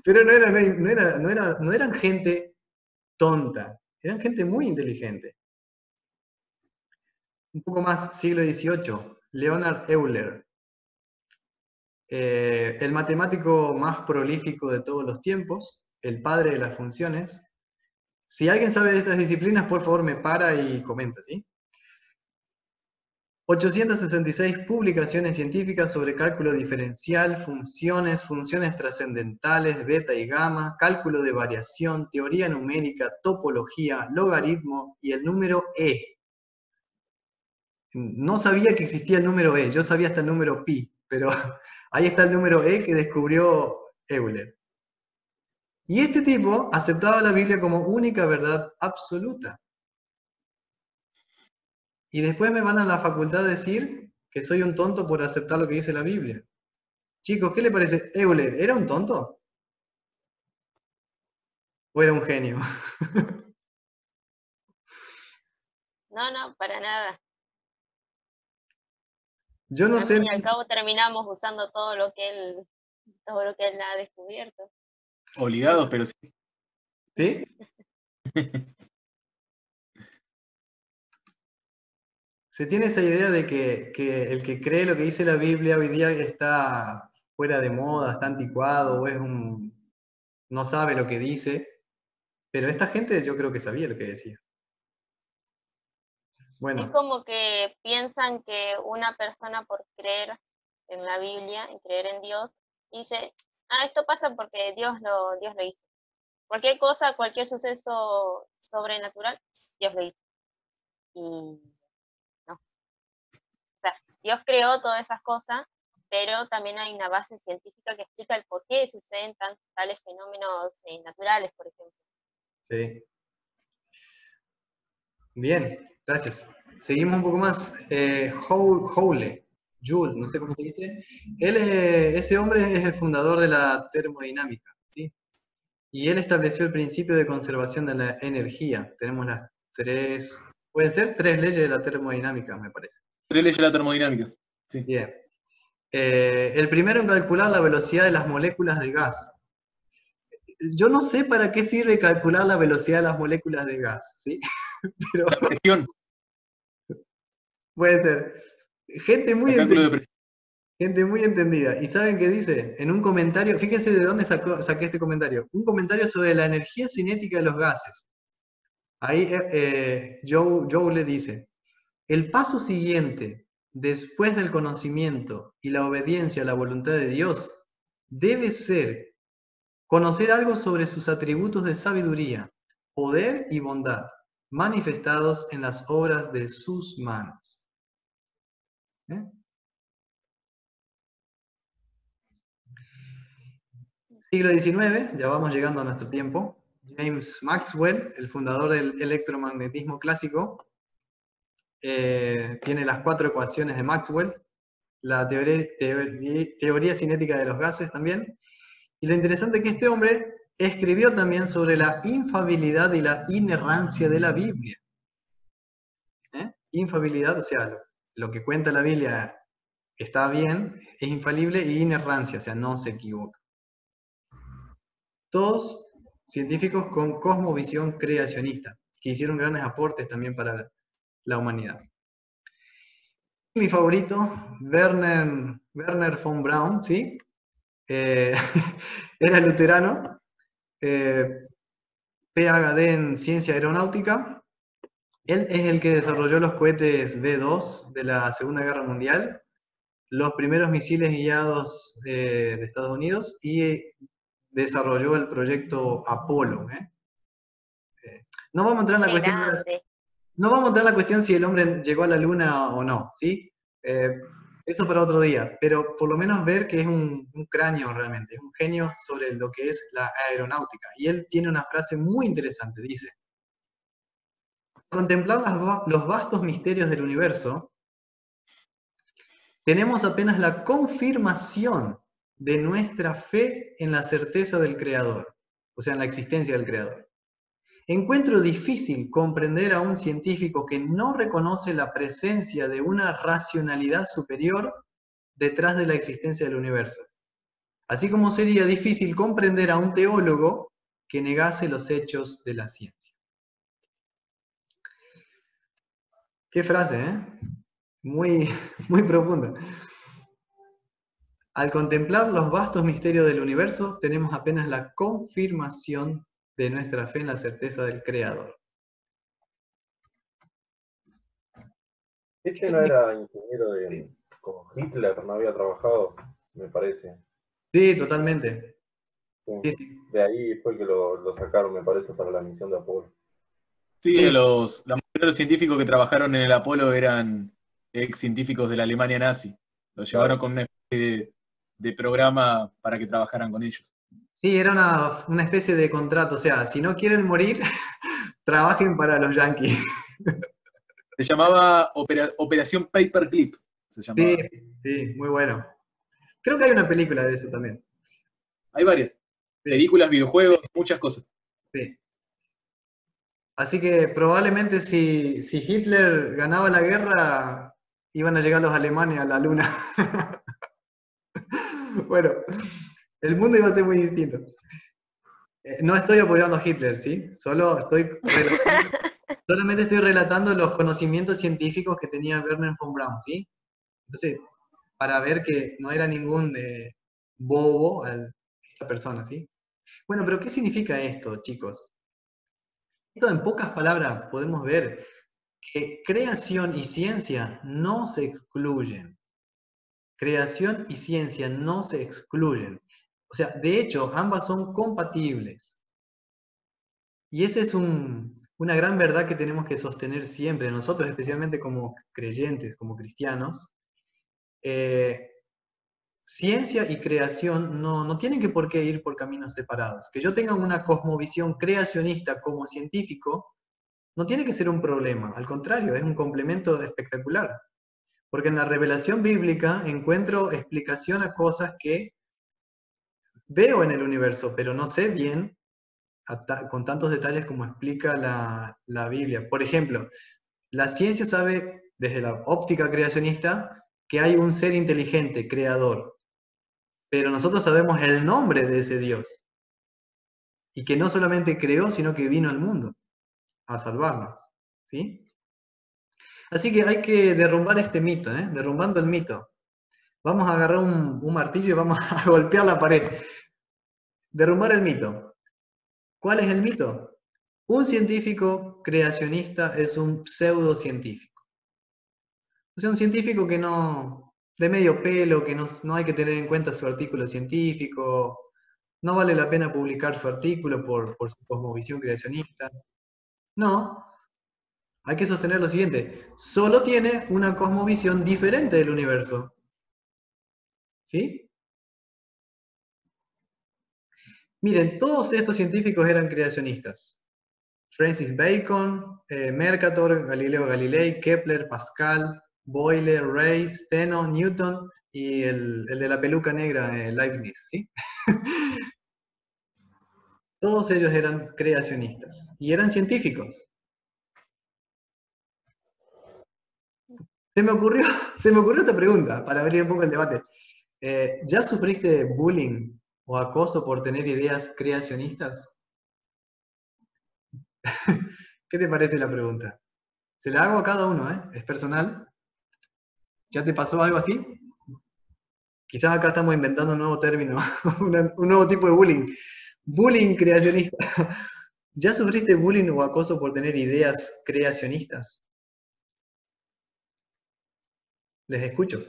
pero no eran gente tonta, eran gente muy inteligente. Un poco más, siglo XVIII, Leonhard Euler, el matemático más prolífico de todos los tiempos, el padre de las funciones. Si alguien sabe de estas disciplinas, por favor me para y comenta, ¿sí? 866 publicaciones científicas sobre cálculo diferencial, funciones trascendentales, beta y gamma, cálculo de variación, teoría numérica, topología, logaritmo y el número E. No sabía que existía el número E, yo sabía hasta el número pi, pero ahí está el número E que descubrió Euler. Y este tipo aceptaba la Biblia como única verdad absoluta. Y después me van a la facultad a decir que soy un tonto por aceptar lo que dice la Biblia. Chicos, ¿qué le parece? ¿Euler era un tonto? ¿O era un genio? No, para nada. Yo no Al sé. fin y al cabo terminamos usando todo lo que él ha descubierto. Obligados, pero sí. ¿Sí? Se tiene esa idea de que el que cree lo que dice la Biblia hoy día está fuera de moda, está anticuado, o no sabe lo que dice, pero esta gente yo creo que sabía lo que decía. Bueno, Es como que piensan que una persona por creer en la Biblia, en creer en Dios, dice, esto pasa porque Dios lo hizo. Cualquier cosa, cualquier suceso sobrenatural, Dios lo hizo. Y no. O sea, Dios creó todas esas cosas, pero también hay una base científica que explica el por qué suceden tales fenómenos naturales, por ejemplo. sí. Bien, gracias. Seguimos un poco más. Joule, no sé cómo se dice. Ese hombre es el fundador de la termodinámica, ¿sí? Y él estableció el principio de conservación de la energía. Tenemos las pueden ser tres leyes de la termodinámica, me parece. 3 leyes de la termodinámica. Sí. Bien. El primero en calcular la velocidad de las moléculas de gas. Yo no sé para qué sirve calcular la velocidad de las moléculas de gas, ¿sí? Pero La presión, puede ser. Gente muy el cálculo de entendida. presión. Gente muy entendida. ¿Y saben qué dice? En un comentario, fíjense de dónde saqué este comentario. Un comentario sobre la energía cinética de los gases. Ahí Joe le dice, el paso siguiente, después del conocimiento y la obediencia a la voluntad de Dios, debe ser conocer algo sobre sus atributos de sabiduría, poder y bondad, manifestados en las obras de sus manos. ¿Eh? Siglo XIX, ya vamos llegando a nuestro tiempo. James Maxwell, el fundador del electromagnetismo clásico, tiene las 4 ecuaciones de Maxwell, la teoría cinética de los gases también. Y lo interesante es que este hombre escribió también sobre la infalibilidad y la inerrancia de la Biblia. Infalibilidad, o sea, lo que cuenta la Biblia está bien, es infalible, y inerrancia, o sea, no se equivoca. Todos científicos con cosmovisión creacionista, que hicieron grandes aportes también para la humanidad. Mi favorito, Werner von Braun, ¿sí? Era luterano, PhD en ciencia aeronáutica. Él es el que desarrolló los cohetes V2 de la Segunda Guerra Mundial, los primeros misiles guiados de Estados Unidos, y desarrolló el proyecto Apolo. No vamos a entrar en la Qué cuestión grande. no vamos a entrar en la cuestión si el hombre llegó a la luna o no, ¿sí? Eso para otro día, pero por lo menos ver que es un cráneo realmente, es un genio sobre lo que es la aeronáutica. Y él tiene una frase muy interesante, dice, contemplar los vastos misterios del universo, tenemos apenas la confirmación de nuestra fe en la certeza del Creador, o sea, en la existencia del Creador. Encuentro difícil comprender a un científico que no reconoce la presencia de una racionalidad superior detrás de la existencia del universo. Así como sería difícil comprender a un teólogo que negase los hechos de la ciencia. Qué frase, ¿eh? Muy, muy profunda. Al contemplar los vastos misterios del universo, tenemos apenas la confirmación de nuestra fe en la certeza del Creador. Ese no era ingeniero con Hitler, no había trabajado, me parece. Sí, totalmente. Sí. Sí, sí. De ahí fue que lo sacaron, me parece, para la misión de Apolo. Sí, Sí. la mayoría de los científicos que trabajaron en el Apolo eran ex científicos de la Alemania nazi. Los llevaron con una especie de programa para que trabajaran con ellos. Sí, era una especie de contrato, o sea, si no quieren morir, trabajen para los yanquis. Se llamaba Operación Paperclip. Se llamaba. Sí, sí, muy bueno. Creo que hay una película de eso también. Hay varias. Sí. Películas, videojuegos, muchas cosas. Sí. Así que probablemente si Hitler ganaba la guerra, iban a llegar los alemanes a la luna. Bueno, el mundo iba a ser muy distinto. No estoy apoyando a Hitler, ¿sí? Solamente estoy relatando los conocimientos científicos que tenía Werner von Braun, ¿sí? Entonces, para ver que no era ningún bobo esta persona, ¿sí? Bueno, pero ¿qué significa esto, chicos? Esto en pocas palabras podemos ver que creación y ciencia no se excluyen. Creación y ciencia no se excluyen. O sea, de hecho, ambas son compatibles. Y esa es una gran verdad que tenemos que sostener siempre, nosotros especialmente como creyentes, como cristianos. Ciencia y creación no tienen que por qué ir por caminos separados. Que yo tenga una cosmovisión creacionista como científico no tiene que ser un problema, al contrario, es un complemento espectacular. Porque en la revelación bíblica encuentro explicación a cosas que veo en el universo, pero no sé bien con tantos detalles como explica la Biblia. Por ejemplo, la ciencia sabe desde la óptica creacionista que hay un ser inteligente, creador, pero nosotros sabemos el nombre de ese Dios, y que no solamente creó, sino que vino al mundo a salvarnos, ¿sí? Así que hay que derrumbar este mito, derrumbando el mito. Vamos a agarrar un martillo y vamos a golpear la pared. Derrumbar el mito. ¿Cuál es el mito? Un científico creacionista es un pseudocientífico. O sea, un científico que no, de medio pelo, que no hay que tener en cuenta su artículo científico, no vale la pena publicar su artículo por su cosmovisión creacionista. No, hay que sostener lo siguiente, solo tiene una cosmovisión diferente del universo. ¿Sí? Miren, todos estos científicos eran creacionistas. Francis Bacon, Mercator, Galileo Galilei, Kepler, Pascal, Boyle, Ray, Steno, Newton y el de la peluca negra, Leibniz, ¿sí? Todos ellos eran creacionistas y eran científicos. Se me ocurrió esta pregunta para abrir un poco el debate. ¿Ya sufriste bullying o acoso por tener ideas creacionistas? ¿Qué te parece la pregunta? Se la hago a cada uno, es personal. ¿Ya te pasó algo así? Quizás acá estamos inventando un nuevo término, un nuevo tipo de bullying. Bullying creacionista. ¿Ya sufriste bullying o acoso por tener ideas creacionistas? Les escucho.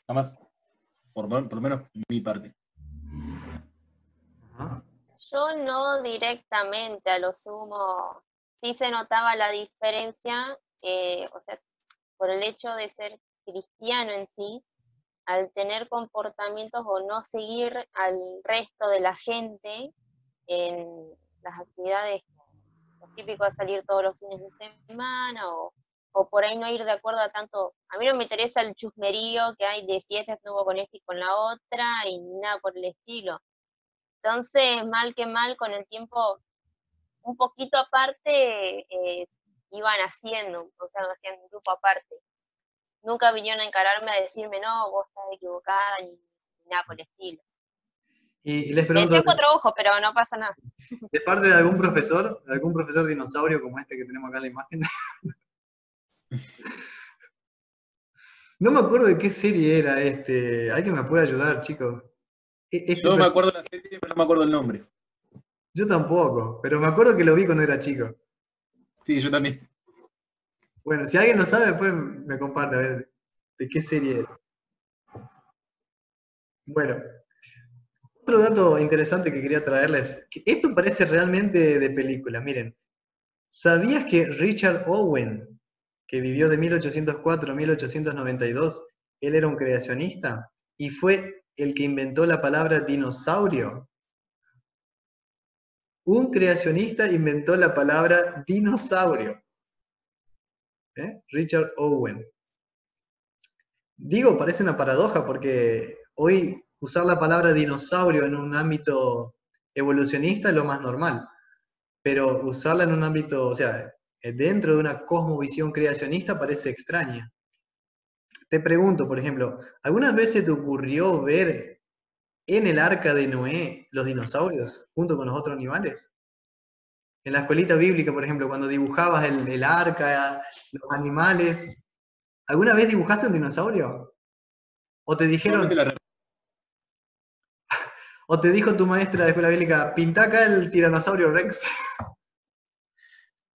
Jamás. Por lo menos mi parte. Ajá. Yo no directamente, a lo sumo, sí se notaba la diferencia, o sea, por el hecho de ser cristiano en sí, al tener comportamientos o no seguir al resto de la gente en las actividades, lo típico de salir todos los fines de semana o por ahí no ir de acuerdo a tanto. A mí no me interesa el chusmerío que hay de si este estuvo con este y con la otra y nada por el estilo. Entonces, mal que mal, con el tiempo, un poquito aparte, iban haciendo, o sea, hacían un grupo aparte. Nunca vinieron a encararme a decirme, no, vos estás equivocada, ni nada por el estilo. Y les Me pregunto, decían cuatro ojos, pero no pasa nada. ¿de parte de algún profesor dinosaurio como este que tenemos acá en la imagen? No me acuerdo de qué serie era este. Alguien me puede ayudar, chicos. Yo me acuerdo de la serie, pero no me acuerdo el nombre. Yo tampoco, pero me acuerdo que lo vi cuando era chico. Sí, yo también. Bueno, si alguien lo sabe, después me comparte a ver de qué serie era. Bueno, otro dato interesante que quería traerles, que esto parece realmente de película. Miren, ¿sabías que Richard Owen, que vivió de 1804 a 1892, él era un creacionista y fue el que inventó la palabra dinosaurio? Un creacionista inventó la palabra dinosaurio. Richard Owen. Digo, parece una paradoja porque hoy usar la palabra dinosaurio en un ámbito evolucionista es lo más normal, pero usarla en un ámbito, o sea, dentro de una cosmovisión creacionista parece extraña. Te pregunto, por ejemplo, ¿algunas veces te ocurrió ver en el arca de Noé los dinosaurios junto con los otros animales? En la escuelita bíblica, por ejemplo, cuando dibujabas el arca, los animales, ¿alguna vez dibujaste un dinosaurio? ¿O te dijeron, o te dijo tu maestra de escuela bíblica, pintá acá el tiranosaurio Rex?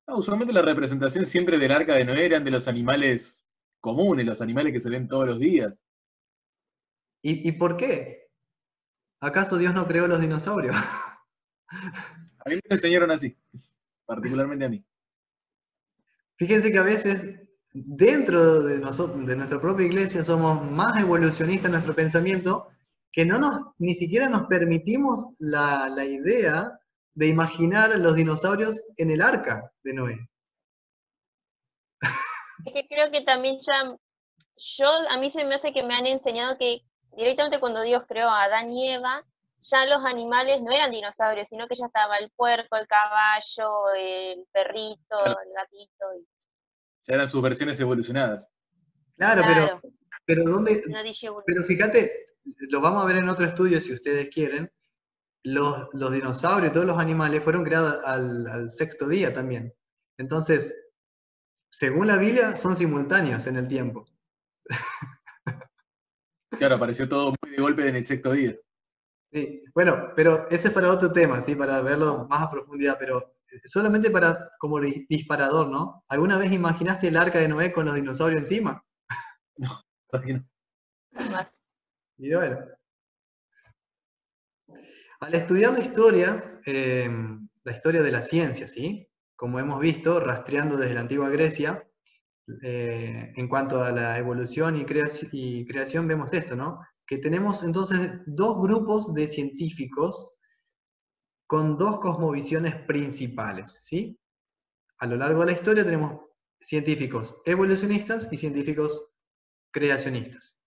No, usualmente la representación siempre del Arca de Noé eran de los animales comunes, los animales que se ven todos los días. ¿Y por qué? ¿Acaso Dios no creó los dinosaurios? A mí me lo enseñaron así, particularmente a mí. Fíjense que a veces dentro de nosotros, de nuestra propia iglesia, somos más evolucionistas en nuestro pensamiento que ni siquiera nos permitimos la idea de imaginar los dinosaurios en el arca de Noé. Es que creo que también a mí se me hace que me han enseñado que directamente cuando Dios creó a Adán y Eva, ya los animales no eran dinosaurios, sino que ya estaba el puerco, el caballo, el perrito, Claro. el gatito. Ya eran sus versiones evolucionadas. Claro, Claro, pero ¿dónde? una digievolución. Pero fíjate, lo vamos a ver en otro estudio si ustedes quieren. Los dinosaurios y todos los animales fueron creados al sexto día también. Entonces, según la Biblia, son simultáneos en el tiempo. Claro, apareció todo muy de golpe en el sexto día. Sí. Bueno, pero ese es para otro tema, ¿sí? Para verlo más a profundidad, pero solamente como disparador, ¿no? ¿Alguna vez imaginaste el arca de Noé con los dinosaurios encima? ¿Por qué no? Más. Y bueno. Al estudiar la historia de la ciencia, ¿sí? Como hemos visto, rastreando desde la antigua Grecia, en cuanto a la evolución y creación, vemos esto, ¿no? Que tenemos entonces dos grupos de científicos con dos cosmovisiones principales, ¿sí? A lo largo de la historia tenemos científicos evolucionistas y científicos creacionistas,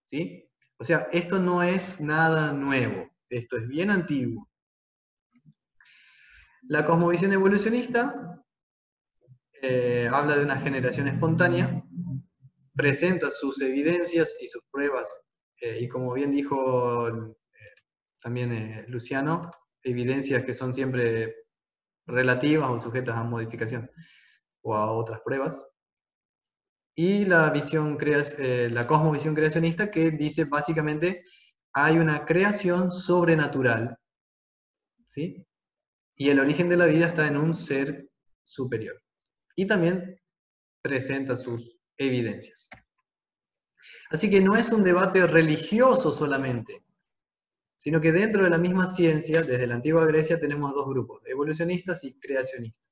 ¿sí? O sea, esto no es nada nuevo, esto es bien antiguo. La cosmovisión evolucionista habla de una generación espontánea, presenta sus evidencias y sus pruebas, y como bien dijo también Luciano, evidencias que son siempre relativas o sujetas a modificación o a otras pruebas. Y la cosmovisión creacionista, que dice básicamente hay una creación sobrenatural, ¿sí? Y el origen de la vida está en un ser superior. Y también presenta sus evidencias. Así que no es un debate religioso solamente, sino que dentro de la misma ciencia, desde la antigua Grecia, tenemos dos grupos, evolucionistas y creacionistas.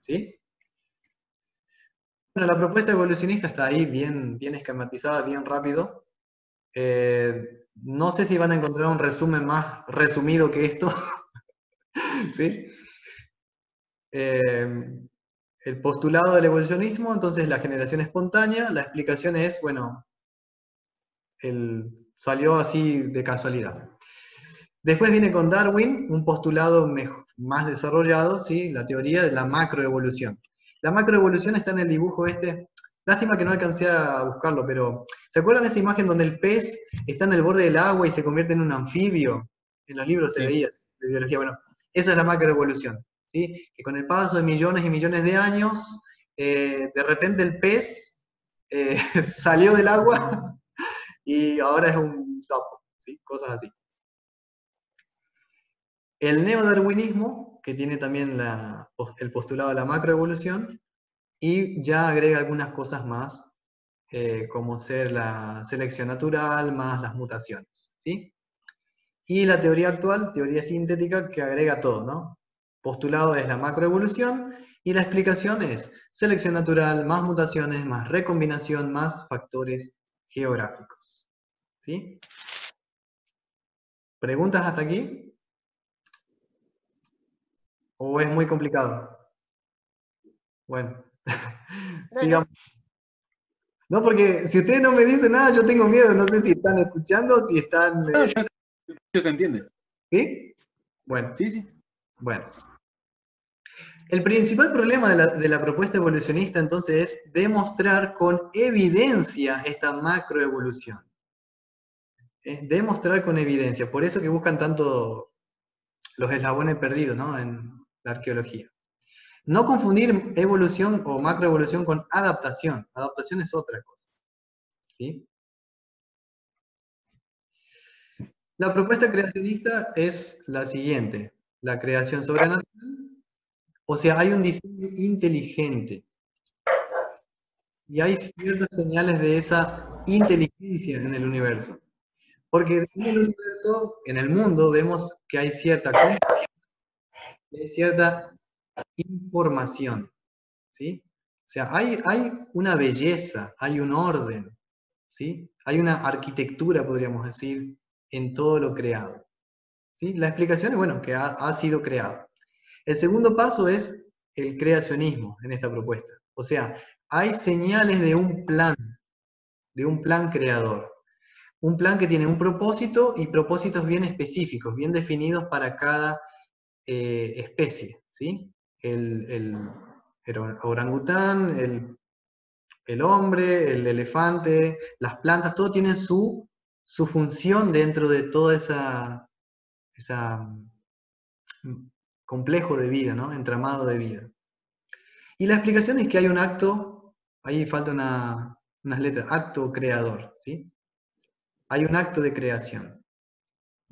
¿Sí? Bueno, la propuesta evolucionista está ahí bien esquematizada, bien rápido. No sé si van a encontrar un resumen más resumido que esto. ¿Sí? El postulado del evolucionismo, entonces la generación espontánea, la explicación es, bueno, salió así de casualidad. Después viene con Darwin, un postulado más desarrollado, ¿sí? La teoría de la macroevolución. La macroevolución está en el dibujo este. Lástima que no alcancé a buscarlo, pero ¿se acuerdan de esa imagen donde el pez está en el borde del agua y se convierte en un anfibio? En los libros se Sí. veía de biología. Bueno, eso es la macroevolución, ¿sí? Que con el paso de millones y millones de años, de repente el pez salió del agua y ahora es un sapo, ¿sí? Cosas así. El neodarwinismo, que tiene también el postulado de la macroevolución, y ya agrega algunas cosas más, como ser la selección natural más las mutaciones, ¿sí? Y la teoría actual, teoría sintética, que agrega todo, ¿no? Postulado es la macroevolución, y la explicación es selección natural más mutaciones más recombinación más factores geográficos, ¿sí? ¿Preguntas hasta aquí? ¿O es muy complicado? Bueno, sigamos. No, porque si ustedes no me dicen nada, yo tengo miedo. No sé si están escuchando, si están... No, ya se entiende. ¿Sí? Bueno, Sí, sí. bueno. El principal problema de la propuesta evolucionista, entonces, es demostrar con evidencia esta macroevolución. Es demostrar con evidencia. Por eso que buscan tanto los eslabones perdidos, ¿no? En la arqueología. No confundir evolución o macroevolución con adaptación. Adaptación es otra cosa, ¿sí? La propuesta creacionista es la siguiente: la creación sobrenatural O sea, hay un diseño inteligente. Y hay ciertas señales de esa inteligencia en el universo. Porque en el universo, en el mundo, vemos que hay cierta complejidad, hay cierta información, ¿sí? O sea, hay una belleza, hay un orden, ¿sí? Hay una arquitectura, podríamos decir, en todo lo creado, ¿sí? La explicación es, bueno, que ha sido creado. El segundo paso es el creacionismo en esta propuesta. O sea, hay señales de un plan creador. Un plan que tiene un propósito y propósitos bien específicos, bien definidos para cada especie, ¿sí? El orangután, el hombre, el elefante, las plantas, todo tiene su función dentro de toda esa complejo de vida, ¿no? Entramado de vida. Y la explicación es que hay un acto, ahí falta unas letras, acto creador, ¿sí? Hay un acto de creación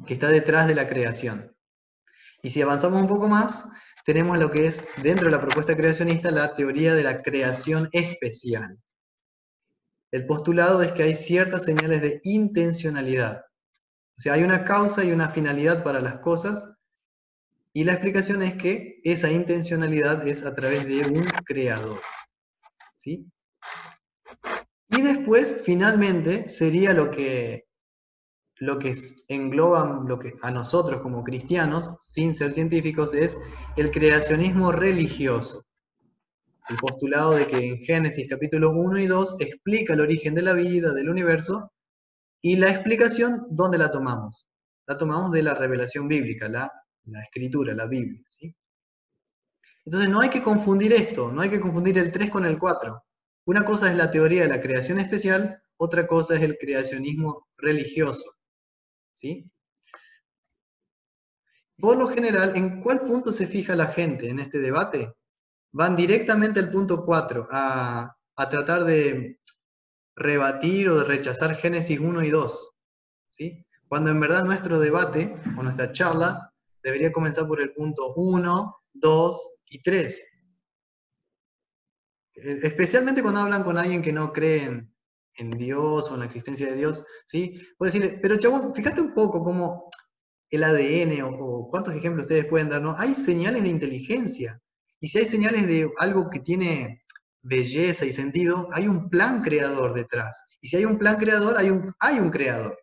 que está detrás de la creación. Y si avanzamos un poco más, tenemos lo que es, dentro de la propuesta creacionista, la teoría de la creación especial. El postulado es que hay ciertas señales de intencionalidad. O sea, hay una causa y una finalidad para las cosas, y la explicación es que esa intencionalidad es a través de un creador, ¿sí? Y después, finalmente, sería lo que engloba lo que a nosotros como cristianos, sin ser científicos, es el creacionismo religioso. El postulado de que en Génesis capítulos 1 y 2 explica el origen de la vida, del universo, y la explicación, ¿dónde la tomamos? La tomamos de la revelación bíblica, la escritura, la Biblia, ¿sí? Entonces no hay que confundir esto, no hay que confundir el 3 con el 4. Una cosa es la teoría de la creación especial, otra cosa es el creacionismo religioso, ¿sí? Por lo general, ¿en cuál punto se fija la gente en este debate? Van directamente al punto 4, a tratar de rebatir o de rechazar Génesis 1 y 2, ¿sí? Cuando en verdad nuestro debate, o nuestra charla, debería comenzar por el punto 1, 2 y 3. Especialmente cuando hablan con alguien que no cree en Dios o en la existencia de Dios, ¿sí? Puede decirle, pero chabón, fíjate un poco cómo el ADN o cuántos ejemplos ustedes pueden dar, ¿no? Hay señales de inteligencia. Y si hay señales de algo que tiene belleza y sentido, hay un plan creador detrás. Y si hay un plan creador, hay un creador,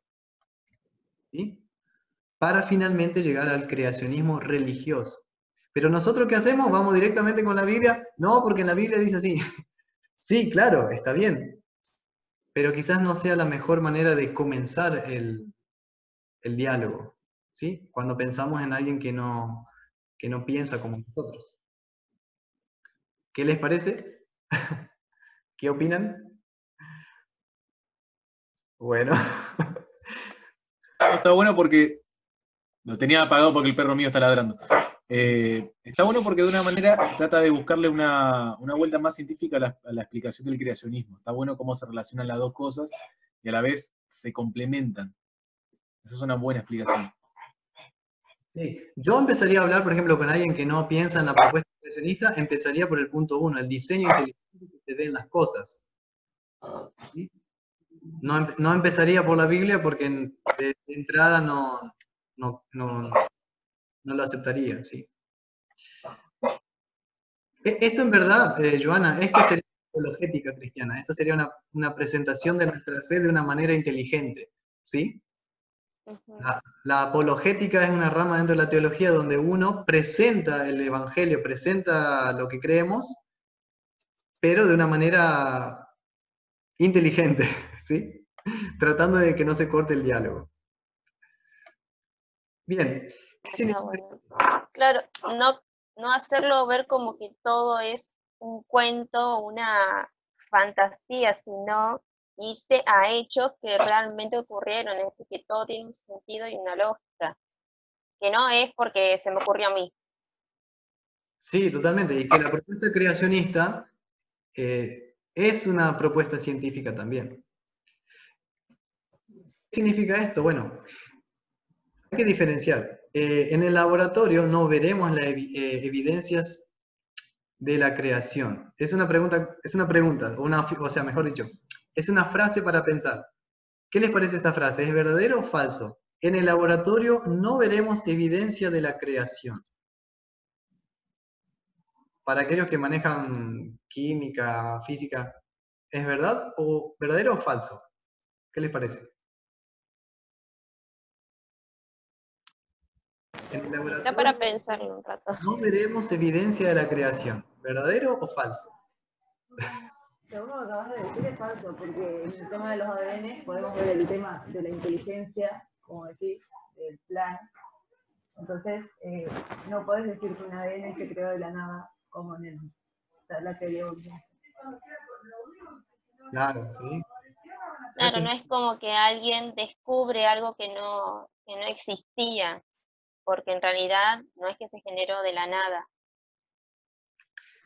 ¿sí? Para finalmente llegar al creacionismo religioso. Pero nosotros, ¿qué hacemos? ¿Vamos directamente con la Biblia? No, porque en la Biblia dice así. Sí, claro, está bien. Pero quizás no sea la mejor manera de comenzar el diálogo, ¿sí? Cuando pensamos en alguien que no piensa como nosotros. ¿Qué les parece? ¿Qué opinan? Bueno. Está bueno porque lo tenía apagado porque el perro mío está ladrando. Está bueno porque de una manera trata de buscarle una vuelta más científica a la explicación del creacionismo. Está bueno cómo se relacionan las dos cosas y a la vez se complementan. Esa es una buena explicación. Sí. Yo empezaría a hablar, por ejemplo, con alguien que no piensa en la propuesta creacionista, empezaría por el punto 1, el diseño inteligente que se ve en las cosas. ¿Sí? No empezaría por la Biblia porque de entrada no lo aceptaría, ¿sí? Esto en verdad, Joana, esto sería apologética cristiana, esto sería una presentación de nuestra fe de una manera inteligente, ¿sí? La apologética es una rama dentro de la teología donde uno presenta el evangelio, presenta lo que creemos, pero de una manera inteligente, ¿sí? Tratando de que no se corte el diálogo. Bien. Está bueno. Claro, no hacerlo ver como que todo es un cuento, una fantasía, sino irse a hechos que realmente ocurrieron, es decir, que todo tiene un sentido y una lógica, que no es porque se me ocurrió a mí. Sí, totalmente. Y que la propuesta creacionista es una propuesta científica también. ¿Qué significa esto? Bueno, hay que diferenciar. En el laboratorio no veremos las evidencias de la creación? Es una pregunta, o sea, mejor dicho, es una frase para pensar. ¿Qué les parece esta frase? ¿Es verdadero o falso? En el laboratorio no veremos evidencia de la creación. Para aquellos que manejan química, física, ¿es verdad o verdadero o falso? ¿Qué les parece? En el Está laboratorio para pensarlo un rato. no veremos evidencia de la creación. ¿Verdadero o falso? Según lo que acabas de decir, es falso, porque en el tema de los ADN podemos ver el tema de la inteligencia, como decís, del plan. Entonces, no podés decir que un ADN se creó de la nada, como en la teoría evolutiva. Claro, sí. Claro, no es como que alguien descubre algo que no existía, porque en realidad no es que se generó de la nada.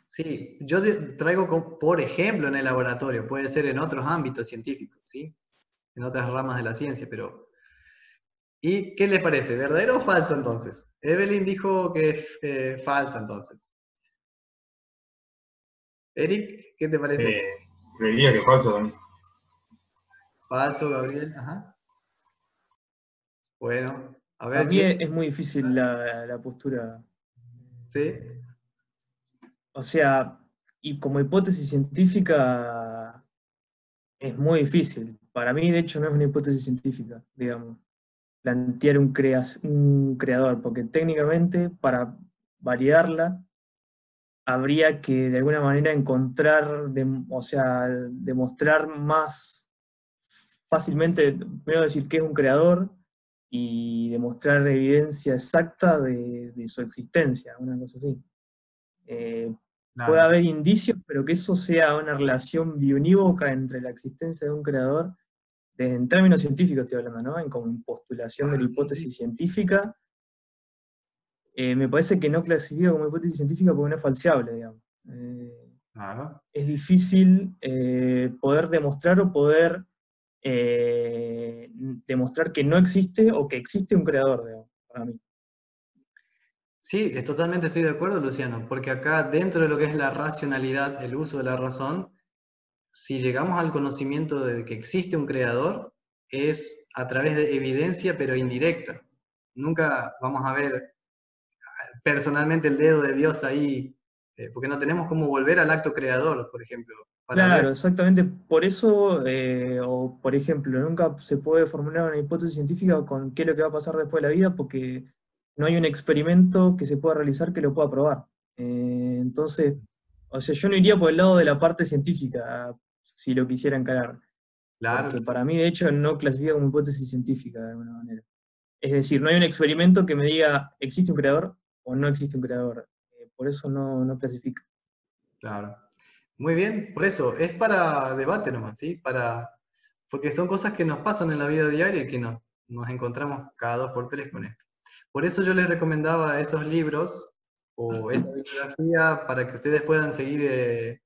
Sí, yo traigo, por ejemplo, en el laboratorio, puede ser en otros ámbitos científicos, ¿sí? En otras ramas de la ciencia, pero... ¿Y qué les parece? ¿Verdadero o falso entonces? Evelyn dijo que es falsa entonces. Eric, ¿qué te parece? Creería que falso también. Falso, Gabriel, ajá. Bueno, a A ver, mí Jay, es muy difícil la postura. ¿sí? O sea, y como hipótesis científica es muy difícil. Para mí, de hecho, no es una hipótesis científica, digamos, plantear un creador, porque técnicamente para validarla habría que de alguna manera encontrar, o sea, demostrar más fácilmente, primero decir que es un creador y demostrar evidencia exacta de su existencia, una cosa así. Puede Claro, haber indicios, pero que eso sea una relación bionívoca entre la existencia de un creador, en términos científicos estoy hablando, ¿no? Como en postulación de la claro, sí, hipótesis sí. científica, me parece que no clasifica como hipótesis científica porque no es falseable, digamos. Claro. Es difícil poder demostrar o poder demostrar que no existe o que existe un creador, digamos, para mí. Sí, totalmente estoy de acuerdo, Luciano, porque acá dentro de lo que es la racionalidad, el uso de la razón, si llegamos al conocimiento de que existe un creador, es a través de evidencia, pero indirecta. Nunca vamos a ver personalmente el dedo de Dios ahí, porque no tenemos cómo volver al acto creador, por ejemplo, para Claro, ver. exactamente. Por eso, o por ejemplo, nunca se puede formular una hipótesis científica con qué es lo que va a pasar después de la vida, porque no hay un experimento que se pueda realizar que lo pueda probar. Entonces, o sea, yo no iría por el lado de la parte científica, si lo quisiera encarar, Claro, porque para mí, de hecho, no clasifica como hipótesis científica de alguna manera. Es decir, no hay un experimento que me diga, ¿existe un creador o no existe un creador? Por eso no clasifica. claro. Muy bien, por eso, es para debate nomás, ¿sí? Porque son cosas que nos pasan en la vida diaria y que nos encontramos cada 2 por 3 con esto. Por eso yo les recomendaba esos libros o esa bibliografía para que ustedes puedan seguir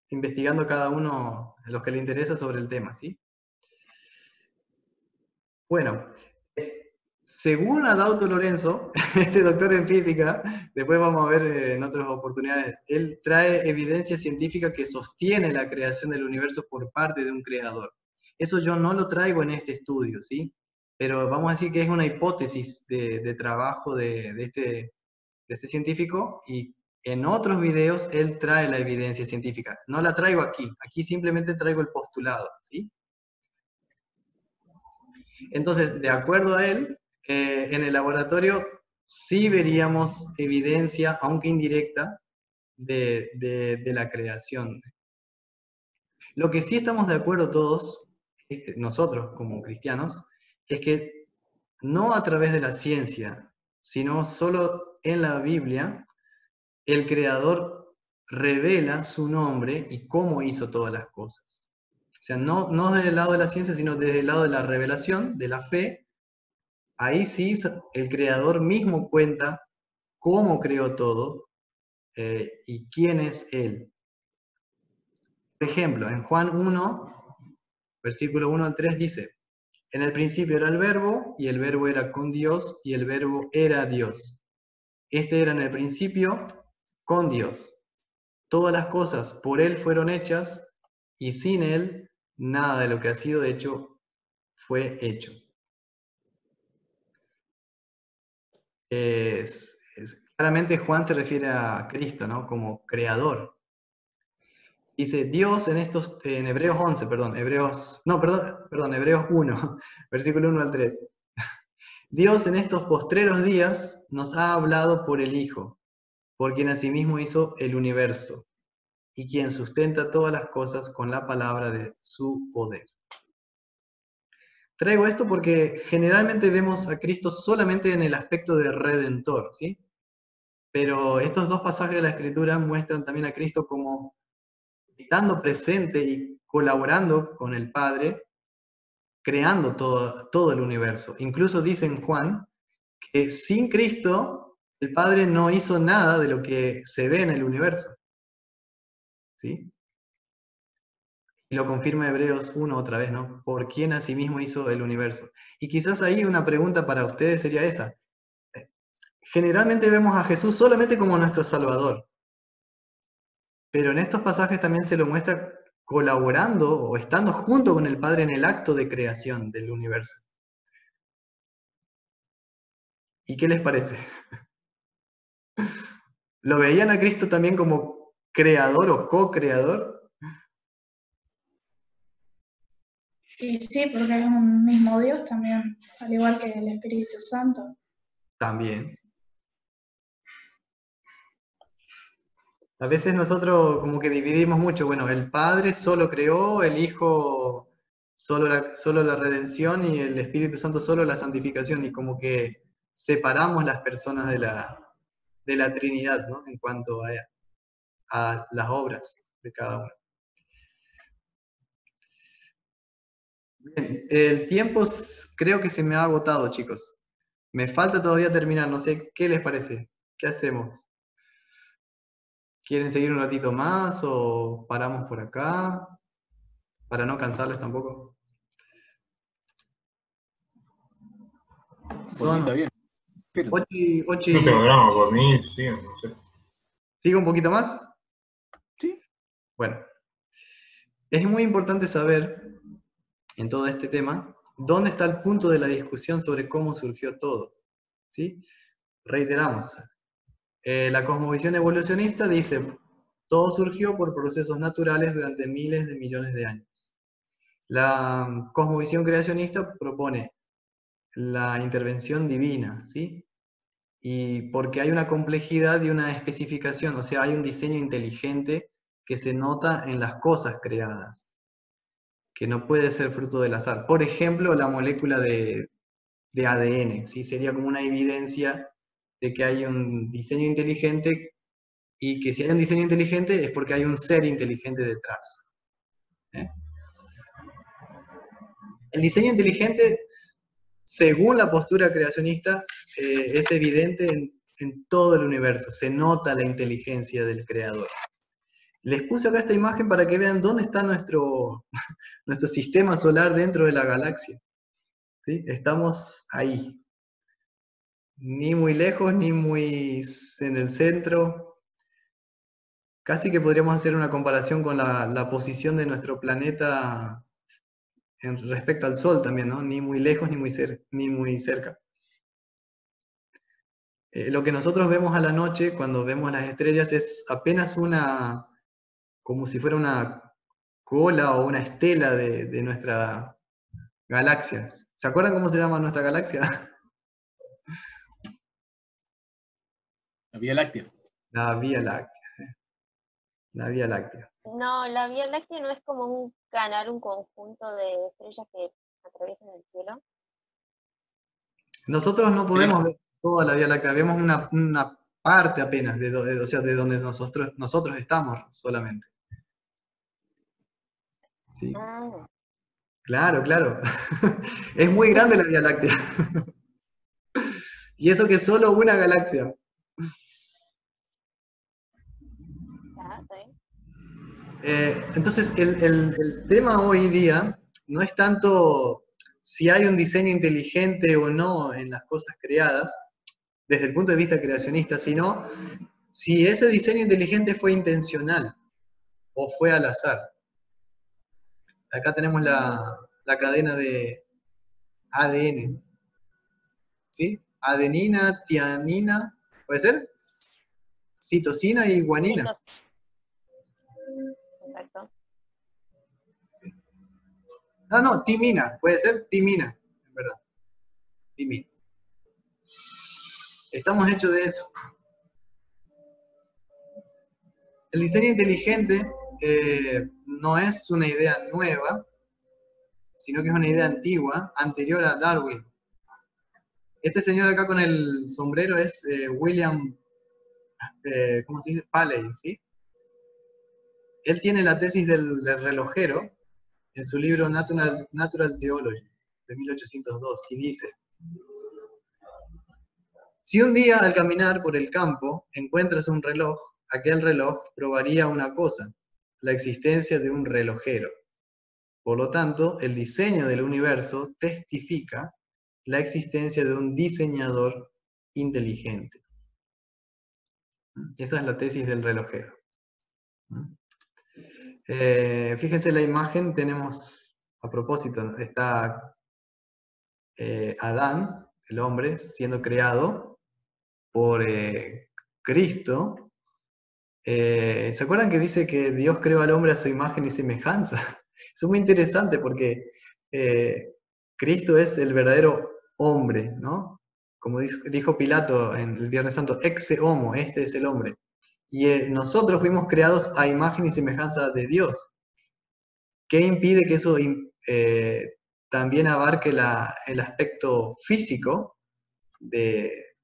investigando cada uno los que les interesa sobre el tema, ¿sí? Bueno, según Adauto Lorenzo, este doctor en física, después vamos a ver en otras oportunidades, él trae evidencia científica que sostiene la creación del universo por parte de un creador. Eso yo no lo traigo en este estudio, ¿sí? Pero vamos a decir que es una hipótesis de trabajo de este científico, y en otros videos él trae la evidencia científica. No la traigo aquí simplemente traigo el postulado, ¿sí? Entonces, de acuerdo a él, en el laboratorio sí veríamos evidencia, aunque indirecta, de la creación. Lo que sí estamos de acuerdo todos, nosotros como cristianos, es que no a través de la ciencia, sino solo en la Biblia, el Creador revela su nombre y cómo hizo todas las cosas. O sea, no desde el lado de la ciencia, sino desde el lado de la revelación, de la fe. Ahí sí el creador mismo cuenta cómo creó todo y quién es él. Por ejemplo, en Juan 1, versículo 1 al 3 dice, en el principio era el verbo, y el verbo era con Dios, y el verbo era Dios. Este era en el principio con Dios. todas las cosas por Él fueron hechas, y sin Él nada de lo que ha sido hecho fue hecho. Claramente Juan se refiere a Cristo, ¿no? Como creador. Dice Dios en Hebreos 11, Hebreos 1, versículo 1 al 3. Dios en estos postreros días nos ha hablado por el Hijo, por quien asimismo hizo el universo, y quien sustenta todas las cosas con la palabra de su poder. Traigo esto porque generalmente vemos a Cristo solamente en el aspecto de redentor, ¿sí? Pero estos dos pasajes de la Escritura muestran también a Cristo como estando presente y colaborando con el Padre, creando todo el universo. Incluso dice en Juan que sin Cristo el Padre no hizo nada de lo que se ve en el universo. ¿Sí? Y lo confirma Hebreos 1 otra vez, ¿no? Por quien asimismo hizo el universo. Y quizás ahí una pregunta para ustedes sería esa. Generalmente vemos a Jesús solamente como nuestro Salvador. Pero en estos pasajes también se lo muestra colaborando o estando junto con el Padre en el acto de creación del universo. ¿Y qué les parece? ¿Lo veían a Cristo también como creador o co-creador? Y sí, porque es un mismo Dios también, al igual que el Espíritu Santo. También. A veces nosotros como que dividimos mucho. Bueno, el Padre solo creó, el Hijo solo la redención y el Espíritu Santo solo la santificación. Y como que separamos las personas de la Trinidad, ¿no? En cuanto a las obras de cada uno. Bien, el tiempo creo que se me ha agotado, chicos. Me falta todavía terminar, no sé qué les parece. ¿Qué hacemos? ¿Quieren seguir un ratito más o paramos por acá? Para no cansarles tampoco. Son Está bien. 8 y... No tengo drama por mí, sí, no sé. ¿Sigo un poquito más? Sí. Bueno. Es muy importante saber, en todo este tema, dónde está el punto de la discusión sobre cómo surgió todo. ¿Sí? Reiteramos. La cosmovisión evolucionista dice, todo surgió por procesos naturales durante miles de millones de años. La cosmovisión creacionista propone la intervención divina, ¿sí? Y porque hay una complejidad y una especificación, o sea, hay un diseño inteligente que se nota en las cosas creadas, que no puede ser fruto del azar. Por ejemplo, la molécula de ADN, ¿sí? Sería como una evidencia de que hay un diseño inteligente, y que si hay un diseño inteligente es porque hay un ser inteligente detrás. El diseño inteligente, según la postura creacionista, es evidente en todo el universo, se nota la inteligencia del creador. Les puse acá esta imagen para que vean dónde está nuestro sistema solar dentro de la galaxia. ¿Sí? Estamos ahí. Ni muy lejos, ni muy en el centro. Casi que podríamos hacer una comparación con la posición de nuestro planeta respecto al Sol también, ¿no? Ni muy lejos, ni muy cerca. Lo que nosotros vemos a la noche, cuando vemos las estrellas, es apenas como si fuera una cola o una estela de nuestra galaxia. ¿Se acuerdan cómo se llama nuestra galaxia? La Vía Láctea. La Vía Láctea. La Vía Láctea. No, la Vía Láctea no es como un canal, un conjunto de estrellas que atraviesan el cielo. Nosotros no podemos ver toda la Vía Láctea, vemos una parte apenas de donde nosotros estamos solamente. ¿Sí? Ah, Claro, claro. Es muy grande la Vía Láctea. Y eso que es solo una galaxia. está bien. Entonces, el tema hoy día no es tanto si hay un diseño inteligente o no en las cosas creadas, desde el punto de vista creacionista, sino si ese diseño inteligente fue intencional o fue al azar. Acá tenemos la cadena de ADN, ¿sí? Adenina, tiamina, ¿puede ser? Citosina y guanina. Exacto. No, timina, puede ser timina, en verdad. Timina. Estamos hechos de eso. El diseño inteligente no es una idea nueva, sino que es una idea antigua, anterior a Darwin. Este señor acá con el sombrero es William, ¿cómo se dice? Paley, ¿sí? Él tiene la tesis del relojero en su libro Natural Theology, de 1802, y dice: si un día al caminar por el campo encuentras un reloj, aquel reloj probaría una cosa, la existencia de un relojero. Por lo tanto, el diseño del universo testifica la existencia de un diseñador inteligente. Esa es la tesis del relojero. Fíjense la imagen, tenemos, a propósito, está Adán, el hombre, siendo creado por Cristo. ¿Se acuerdan que dice que Dios creó al hombre a su imagen y semejanza? Eso es muy interesante porque Cristo es el verdadero hombre, ¿no? Como dijo Pilato en el Viernes Santo, exe homo, este es el hombre. Y nosotros fuimos creados a imagen y semejanza de Dios. ¿Qué impide que eso también abarque el aspecto físico de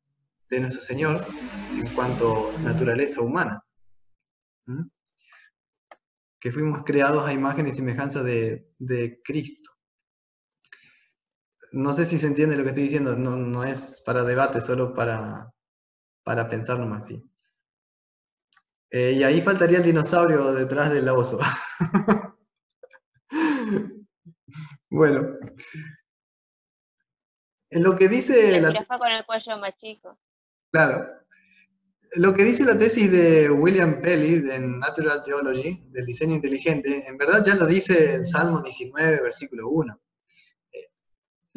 nuestro Señor en cuanto a naturaleza humana? ¿Mm? Que fuimos creados a imagen y semejanza de Cristo. No sé si se entiende lo que estoy diciendo, no es para debate, solo para pensar nomás, ¿sí? Y ahí faltaría el dinosaurio detrás del oso. Bueno. En lo que dice la jirafa con el cuello más chico. Claro. Lo que dice la tesis de William Paley en Natural Theology, del diseño inteligente, en verdad ya lo dice el Salmo 19, versículo 1.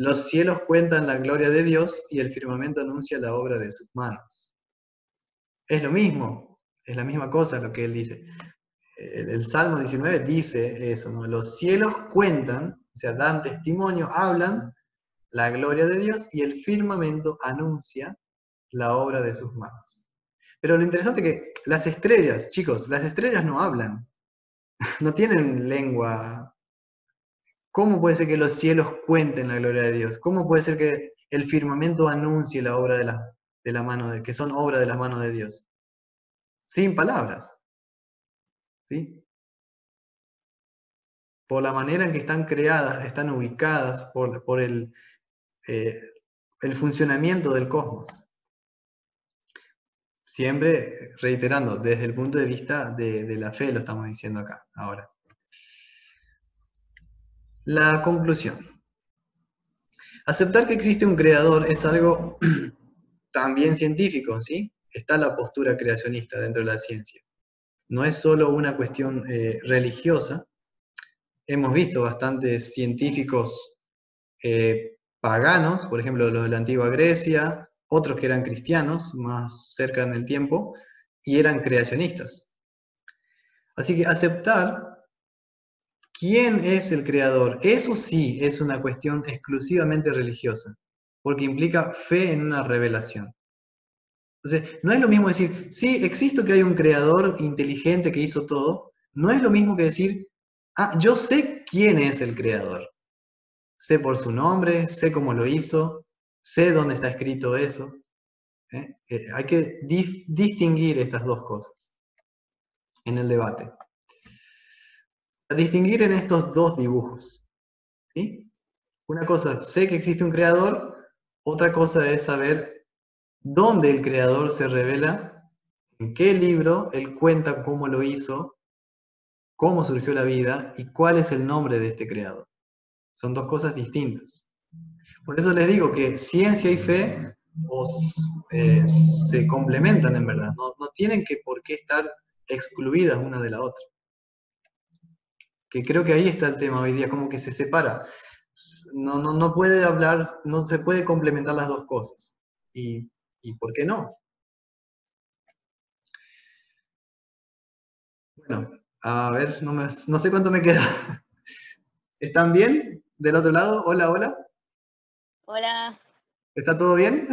Los cielos cuentan la gloria de Dios y el firmamento anuncia la obra de sus manos. Es lo mismo, es la misma cosa lo que él dice. El Salmo 19 dice eso, ¿no? Los cielos cuentan, o sea, dan testimonio, hablan la gloria de Dios y el firmamento anuncia la obra de sus manos. Pero lo interesante es que las estrellas, chicos, las estrellas no hablan, no tienen lengua. ¿Cómo puede ser que los cielos cuenten la gloria de Dios? ¿Cómo puede ser que el firmamento anuncie la obra de la mano que son obra de las manos de Dios? Sin palabras. ¿Sí? Por la manera en que están creadas, están ubicadas, por el funcionamiento del cosmos. Siempre reiterando, desde el punto de vista de la fe, lo estamos diciendo acá, ahora. La conclusión. Aceptar que existe un creador es algo también científico, ¿sí? Está la postura creacionista dentro de la ciencia. No es solo una cuestión religiosa. Hemos visto bastantes científicos paganos, por ejemplo los de la antigua Grecia, otros que eran cristianos, más cerca en el tiempo, y eran creacionistas. Así que aceptar quién es el creador, eso sí es una cuestión exclusivamente religiosa, porque implica fe en una revelación. Entonces, no es lo mismo decir, sí, existe que hay un creador inteligente que hizo todo, no es lo mismo que decir, yo sé quién es el creador. Sé por su nombre, sé cómo lo hizo, sé dónde está escrito eso. Hay que distinguir estas dos cosas en el debate. A distinguir en estos dos dibujos. ¿Sí? Una cosa, sé que existe un creador, otra cosa es saber dónde el creador se revela, en qué libro él cuenta cómo lo hizo, cómo surgió la vida y cuál es el nombre de este creador. Son dos cosas distintas. Por eso les digo que ciencia y fe se complementan en verdad, no tienen por qué estar excluidas una de la otra. Que creo que ahí está el tema hoy día, como que se separa. No puede hablar, no se puede complementar las dos cosas. ¿Y por qué no? Bueno, a ver, no sé cuánto me queda. ¿Están bien? Del otro lado, hola, hola. Hola. ¿Está todo bien?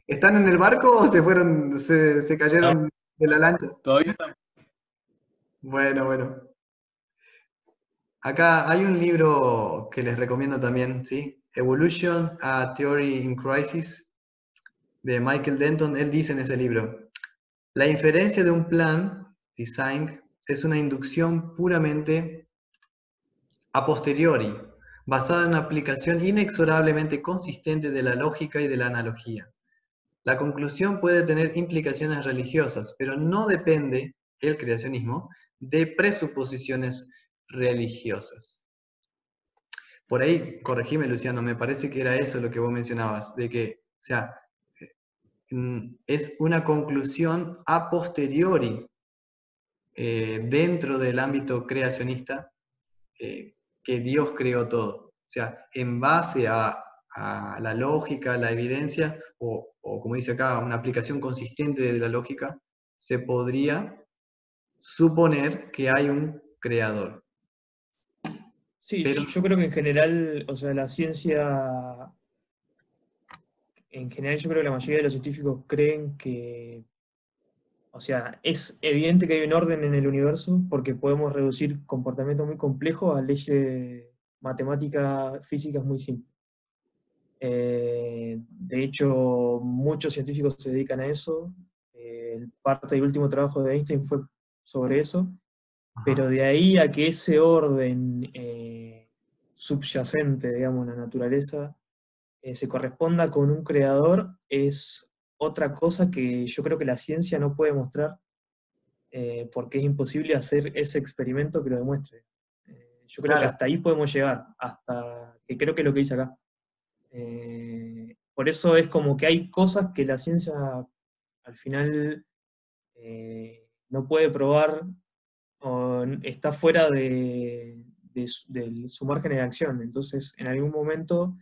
¿Están en el barco o se cayeron de la lancha? Todavía estamos. Bueno. Acá hay un libro que les recomiendo también, ¿sí? Evolution, a Theory in Crisis, de Michael Denton. Él dice en ese libro, la inferencia de un plan, design, es una inducción puramente a posteriori, basada en una aplicación inexorablemente consistente de la lógica y de la analogía. La conclusión puede tener implicaciones religiosas, pero no depende, el creacionismo, de presuposiciones religiosas. Por ahí, corregime Luciano, me parece que era eso lo que vos mencionabas, de que, o sea, es una conclusión a posteriori dentro del ámbito creacionista que Dios creó todo. O sea, en base a la lógica, la evidencia, o como dice acá, una aplicación consistente de la lógica, se podría suponer que hay un creador. Sí, Pero, yo creo que en general, o sea, la ciencia, en general yo creo que la mayoría de los científicos creen que, o sea, es evidente que hay un orden en el universo porque podemos reducir comportamientos muy complejos a leyes matemáticas, físicas muy simples. De hecho, muchos científicos se dedican a eso. Parte del último trabajo de Einstein fue sobre eso. Pero de ahí a que ese orden subyacente, digamos, en la naturaleza, se corresponda con un creador, es otra cosa que yo creo que la ciencia no puede mostrar, porque es imposible hacer ese experimento que lo demuestre. Yo creo que hasta ahí podemos llegar, hasta que creo que es lo que dice acá. Por eso es como que hay cosas que la ciencia al final no puede probar o está fuera de su margen de acción. Entonces, en algún momento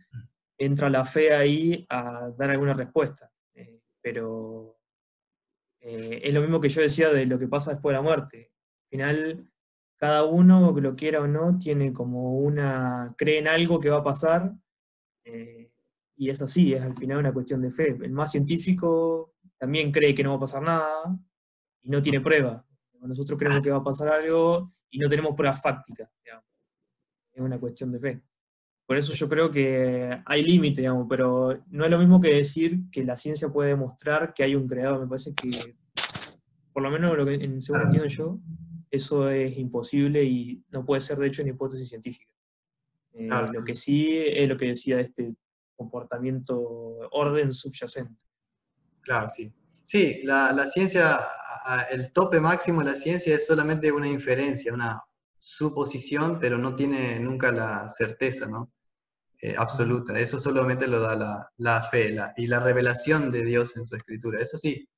entra la fe ahí a dar alguna respuesta. Pero es lo mismo que yo decía de lo que pasa después de la muerte. Al final, cada uno, que lo quiera o no, tiene como cree en algo que va a pasar, y es así, es al final una cuestión de fe. El más científico también cree que no va a pasar nada y no tiene prueba. Nosotros creemos que va a pasar algo y no tenemos pruebas fácticas, digamos. Es una cuestión de fe. Por eso yo creo que hay límite, digamos, pero no es lo mismo que decir que la ciencia puede demostrar que hay un creador. Me parece que, por lo menos según entiendo yo, eso es imposible y no puede ser, de hecho, una hipótesis científica. Lo que sí es lo que decía de este comportamiento, orden subyacente. Claro, sí. Sí, la ciencia, el tope máximo de la ciencia es solamente una inferencia, una suposición, pero no tiene nunca la certeza, ¿no? Absoluta. Eso solamente lo da la fe y la revelación de Dios en su escritura. Eso sí.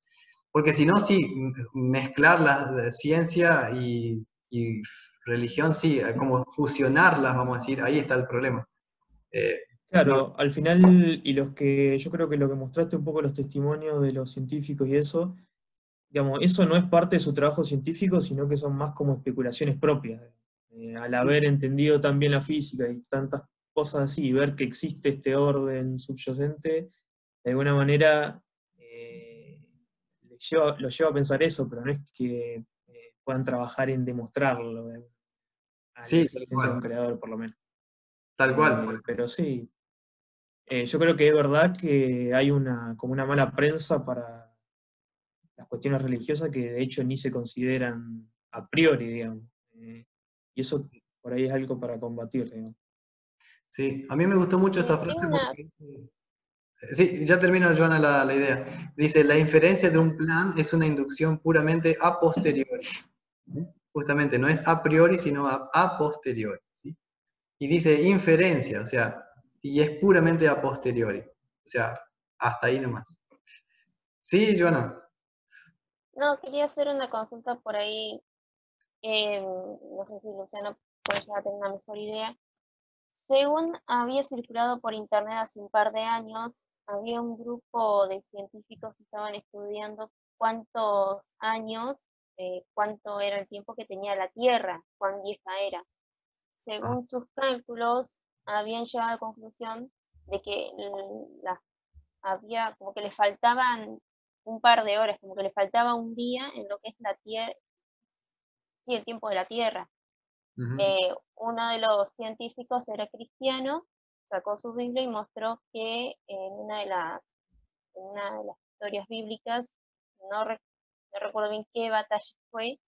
Porque si no, sí, mezclar la ciencia y religión, sí, como fusionarlas, vamos a decir, ahí está el problema. Claro, al final, y yo creo que lo que mostraste un poco los testimonios de los científicos y eso, digamos, eso no es parte de su trabajo científico, sino que son más como especulaciones propias. Al haber entendido también la física y tantas cosas así, y ver que existe este orden subyacente, de alguna manera lo lleva a pensar eso, pero no es que puedan trabajar en demostrarlo, a la Sí, existencia de un creador, por lo menos. Tal cual. Pero sí, yo creo que es verdad que hay como una mala prensa para las cuestiones religiosas que de hecho ni se consideran a priori, digamos. Y eso por ahí es algo para combatir, digamos. Sí, a mí me gustó mucho esta frase porque... Sí, ya termino, Joana, la idea. Dice, la inferencia de un plan es una inducción puramente a posteriori. Justamente, no es a priori, sino a posteriori. ¿Sí? Y dice inferencia, o sea, y es puramente a posteriori. O sea, hasta ahí nomás. Sí, Joana. No, quería hacer una consulta por ahí. No sé si Luciano puede ya tener una mejor idea. Según había circulado por internet hace un par de años, había un grupo de científicos que estaban estudiando cuántos años, cuánto era el tiempo que tenía la Tierra, cuán vieja era. Según sus cálculos, habían llegado a la conclusión de que había como que le faltaban un par de horas, como que le faltaba un día en lo que es la Tierra, sí, el tiempo de la Tierra. Uno de los científicos era cristiano, sacó su Biblia y mostró que en una de las historias bíblicas, no recuerdo bien qué batalla fue,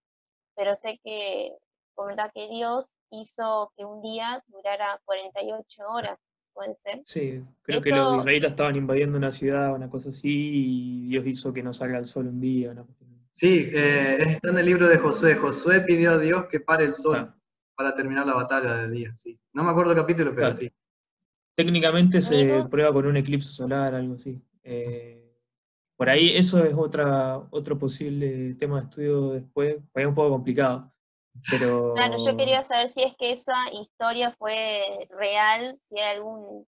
pero sé que comentaba que Dios hizo que un día durara 48 horas, ¿puede ser? Sí, creo que los israelitas estaban invadiendo una ciudad, una cosa así, y Dios hizo que no salga el sol un día. ¿No? Sí, está en el libro de Josué. Josué pidió a Dios que pare el sol para terminar la batalla del día. Sí. No me acuerdo el capítulo, pero sí. Técnicamente se prueba con un eclipse solar, algo así. Por ahí eso es otro posible tema de estudio después, es un poco complicado. Pero... Claro, yo quería saber si es que esa historia fue real, si hay algún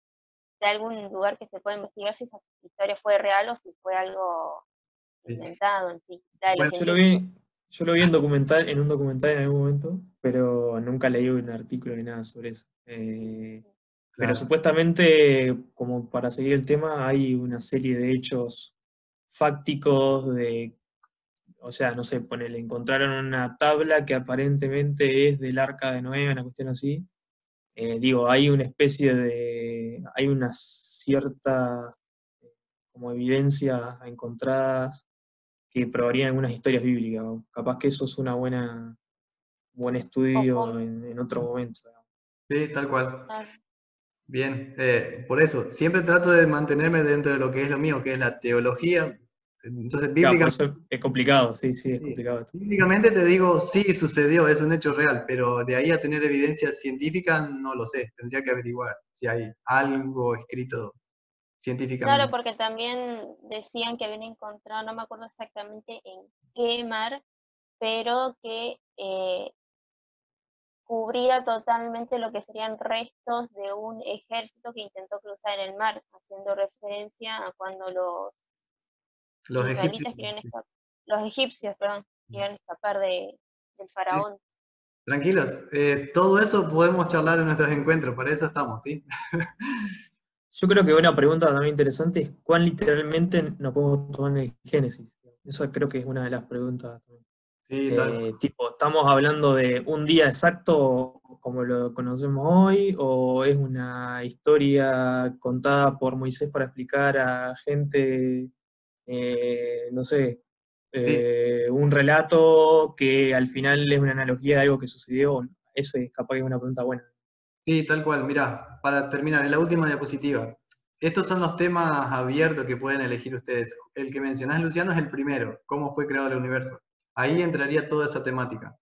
lugar que se pueda investigar si esa historia fue real o si fue algo inventado en sí. Bueno, yo lo vi en un documental en algún momento, pero nunca leí un artículo ni nada sobre eso. Pero supuestamente, como para seguir el tema, hay una serie de hechos fácticos o sea, no sé, ponele, encontraron una tabla que aparentemente es del Arca de Noé, una cuestión así. Hay hay una cierta como evidencia encontradas que probarían algunas historias bíblicas. Capaz que eso es buen estudio en otro momento. Sí, tal cual. Bien, por eso, siempre trato de mantenerme dentro de lo que es lo mío, que es la teología. Entonces, bíblicamente, por eso es complicado, sí, es complicado. Bíblicamente te digo, sí sucedió, es un hecho real, pero de ahí a tener evidencia científica no lo sé, tendría que averiguar si hay algo escrito científicamente. Claro, porque también decían que habían encontrado, no me acuerdo exactamente en qué mar, pero que cubría totalmente lo que serían restos de un ejército que intentó cruzar el mar, haciendo referencia a cuando los israelitas querían escapar, los egipcios, perdón, querían escapar del faraón. Tranquilos, todo eso podemos charlar en nuestros encuentros, para eso estamos, ¿sí? Yo creo que una pregunta también interesante es ¿cuán literalmente nos podemos tomar el Génesis? Esa creo que es una de las preguntas. Sí, ¿estamos hablando de un día exacto como lo conocemos hoy o es una historia contada por Moisés para explicar a gente, no sé, un relato que al final es una analogía de algo que sucedió? Eso es capaz que es una pregunta buena. Sí, tal cual. Mirá, para terminar, en la última diapositiva. Estos son los temas abiertos que pueden elegir ustedes. El que mencionás, Luciano, es el primero, cómo fue creado el universo. Ahí entraría toda esa temática.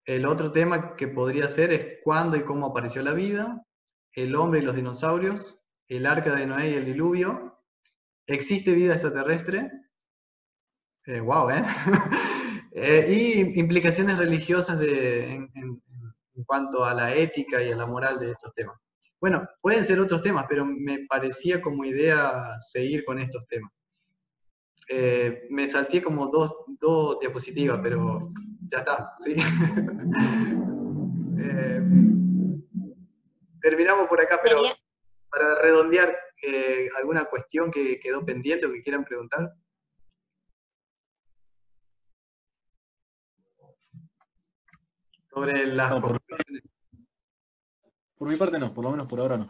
El otro tema que podría ser es cuándo y cómo apareció la vida, el hombre y los dinosaurios, el arca de Noé y el diluvio, ¿existe vida extraterrestre? Wow, ¿eh? Y implicaciones religiosas en cuanto a la ética y a la moral de estos temas. Bueno, pueden ser otros temas, pero me parecía como idea seguir con estos temas. Me salté como dos diapositivas, pero ya está, ¿sí? Terminamos por acá, pero para redondear, ¿alguna cuestión que quedó pendiente o que quieran preguntar? Sobre las conclusiones. Por mi parte no, por lo menos por ahora no.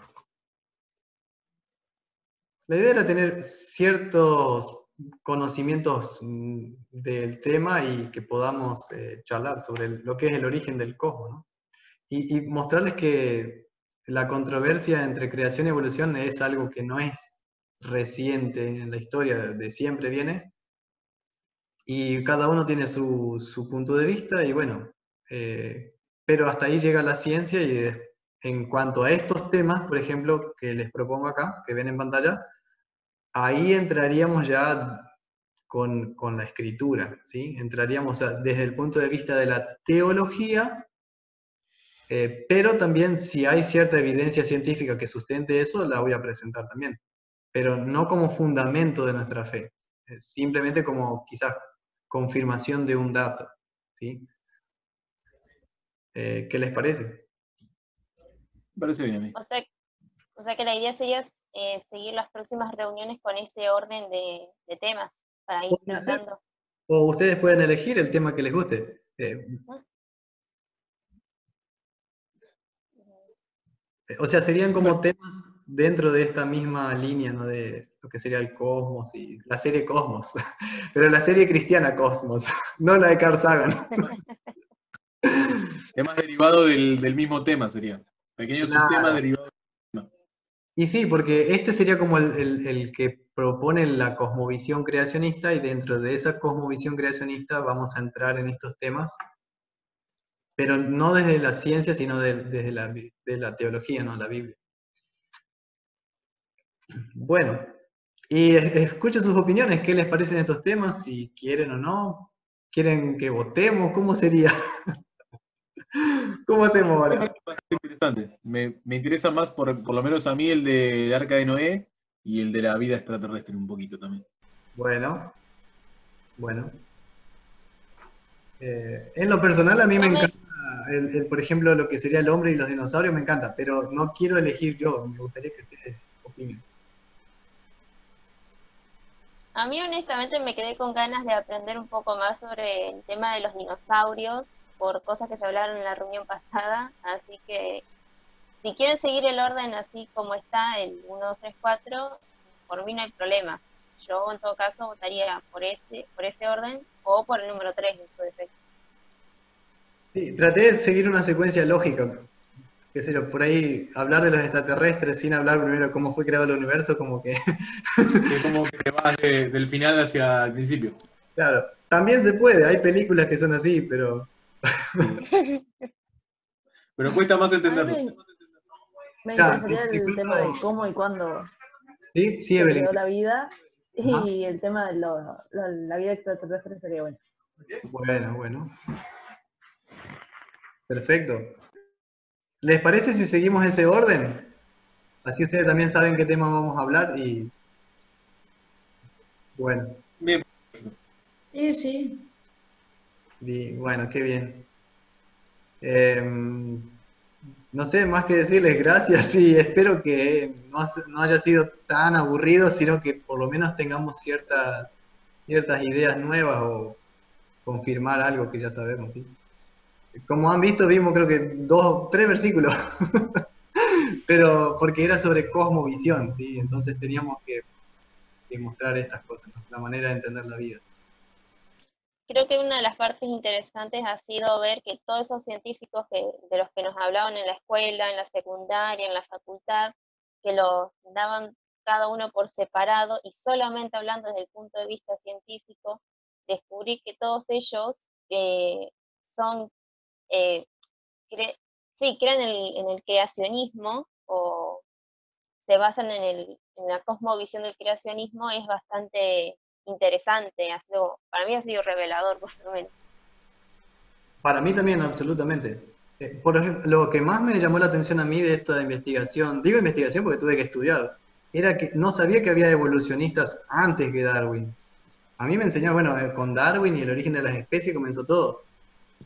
La idea era tener ciertos conocimientos del tema y que podamos charlar sobre lo que es el origen del cosmos, ¿no? Y mostrarles que la controversia entre creación y evolución es algo que no es reciente en la historia, de siempre viene, y cada uno tiene su punto de vista, y bueno, pero hasta ahí llega la ciencia, y en cuanto a estos temas, por ejemplo, que les propongo acá, que ven en pantalla, ahí entraríamos ya con la escritura, ¿sí? Entraríamos desde el punto de vista de la teología, pero también si hay cierta evidencia científica que sustente eso, la voy a presentar también, pero no como fundamento de nuestra fe, simplemente como quizás confirmación de un dato, ¿sí? ¿Qué les parece? Me parece bien a mí. O sea que la idea sería seguir las próximas reuniones con ese orden de temas para ir Pueden hacer, tratando. o ustedes pueden elegir el tema que les guste. O sea, serían como temas dentro de esta misma línea, ¿no? De lo que sería el Cosmos y la serie Cosmos, pero la serie cristiana Cosmos, no la de Carl Sagan. Temas derivados del mismo tema sería. Pequeños Claro. subtemas derivados. Y sí, porque este sería como el que propone la cosmovisión creacionista, y dentro de esa cosmovisión creacionista vamos a entrar en estos temas, pero no desde la ciencia, sino desde la teología, ¿no? La Biblia. Bueno, y escucho sus opiniones, ¿qué les parecen estos temas? Si quieren o no, ¿quieren que votemos? ¿Cómo sería? ¿Cómo hacemos Me ahora? parece bastante interesante. Me interesa más, por lo menos a mí, el de Arca de Noé y el de la vida extraterrestre un poquito también. Bueno. En lo personal a mí me encanta, por ejemplo, lo que sería el hombre y los dinosaurios me encanta, pero no quiero elegir yo, me gustaría que ustedes opinen. A mí honestamente me quedé con ganas de aprender un poco más sobre el tema de los dinosaurios por cosas que se hablaron en la reunión pasada, así que si quieren seguir el orden así como está, el 1, 2, 3, 4, por mí no hay problema. Yo en todo caso votaría por ese orden o por el número 3 en su defecto. Sí, traté de seguir una secuencia lógica, qué sé yo, por ahí hablar de los extraterrestres sin hablar primero de cómo fue creado el universo, como que... Es como que te vas del final hacia el principio. Claro, también se puede, hay películas que son así, pero... Pero cuesta más entenderlo. Me Claro, interesaría el tema de cómo y cuándo Sí, se Evelyn. creó la vida, Ajá. y el tema de la vida extraterrestre sería bueno. Bueno. Perfecto. ¿Les parece si seguimos ese orden? Así ustedes también saben qué tema vamos a hablar y... Bueno. Bien. Sí. Bueno, qué bien. No sé más que decirles gracias y espero que no haya sido tan aburrido, sino que por lo menos tengamos ciertas ideas nuevas o confirmar algo que ya sabemos, ¿sí? Como han visto, vimos creo que 2, 3 versículos, pero porque era sobre cosmovisión, ¿sí? Entonces teníamos que mostrar estas cosas, ¿no? La manera de entender la vida. Creo que una de las partes interesantes ha sido ver que todos esos científicos de los que nos hablaban en la escuela, en la secundaria, en la facultad, que los daban cada uno por separado y solamente hablando desde el punto de vista científico, descubrí que todos ellos son, creen en el creacionismo o se basan en la cosmovisión del creacionismo, es bastante interesante, para mí ha sido revelador, por lo menos. Para mí también, absolutamente. Por ejemplo, lo que más me llamó la atención a mí de esta investigación, digo investigación porque tuve que estudiar, era que no sabía que había evolucionistas antes que Darwin. A mí me enseñaron, bueno, con Darwin y el origen de las especies comenzó todo.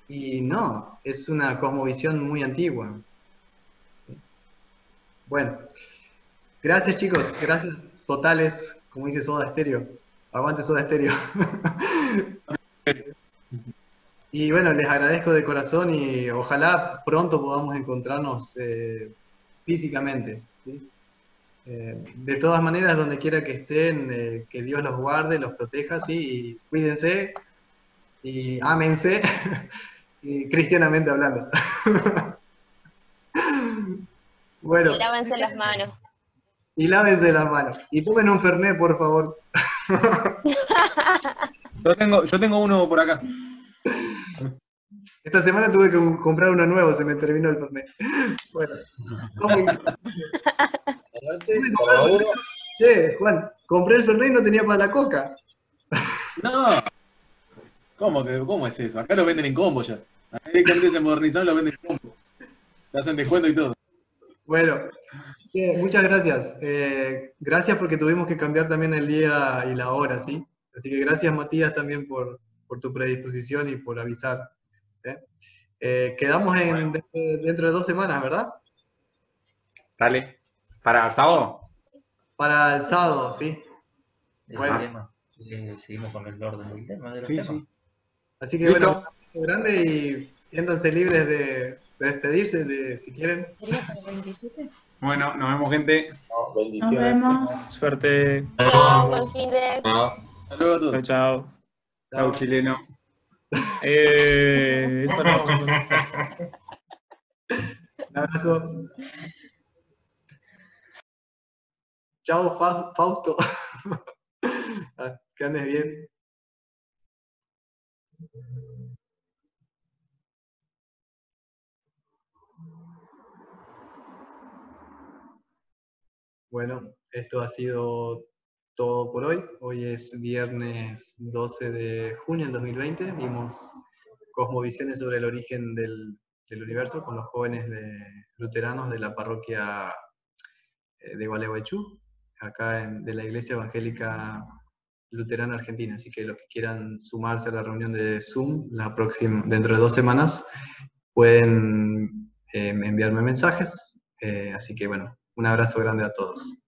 Y no, es una cosmovisión muy antigua. Bueno, gracias chicos, gracias totales, como dice Soda Stereo. Aguante Soda Stereo. Y bueno, les agradezco de corazón y ojalá pronto podamos encontrarnos físicamente, ¿sí? De todas maneras, donde quiera que estén, que Dios los guarde, los proteja, ¿sí? Y cuídense y ámense, y cristianamente hablando. Bueno. Y lávense las manos. Y lávense las manos. Y tomen un Fernet, por favor. Yo tengo uno por acá. Esta semana tuve que comprar uno nuevo, se me terminó el Fernet. Bueno. Che, Juan, compré el Fernet y no tenía para la coca. No. ¿Cómo es eso? Acá lo venden en combo ya. Acá directamente se modernizaron y lo venden en combo. Te hacen descuento y todo. Bueno, che, muchas gracias. Gracias porque tuvimos que cambiar también el día y la hora, ¿sí? Así que gracias, Matías, también por tu predisposición y por avisar. Quedamos dentro de 2 semanas, ¿verdad? Dale. ¿Para el sábado? Para el sábado, sí. El Bueno. tema. Seguimos con el orden del tema, de los Sí, temas. sí. Así que ¿Listo? bueno, un abrazo grande y siéntanse libres de despedirse si quieren. ¿Sería para el 27? Bueno, nos vemos, gente. No, Nos bendiciones. vemos. Suerte. Chao, buen fin de... Hasta luego a todos. Chao, chao. Chau, chileno. Eso no. Un abrazo. Chao, Fausto. Que andes bien. Bueno, esto ha sido todo por hoy. Hoy es viernes 12 de junio del 2020. Vimos cosmovisiones sobre el origen del universo con los jóvenes luteranos de la parroquia de Gualeguaychú, acá de la Iglesia Evangélica Luterana Argentina. Así que los que quieran sumarse a la reunión de Zoom dentro de 2 semanas pueden enviarme mensajes. Así que bueno, un abrazo grande a todos.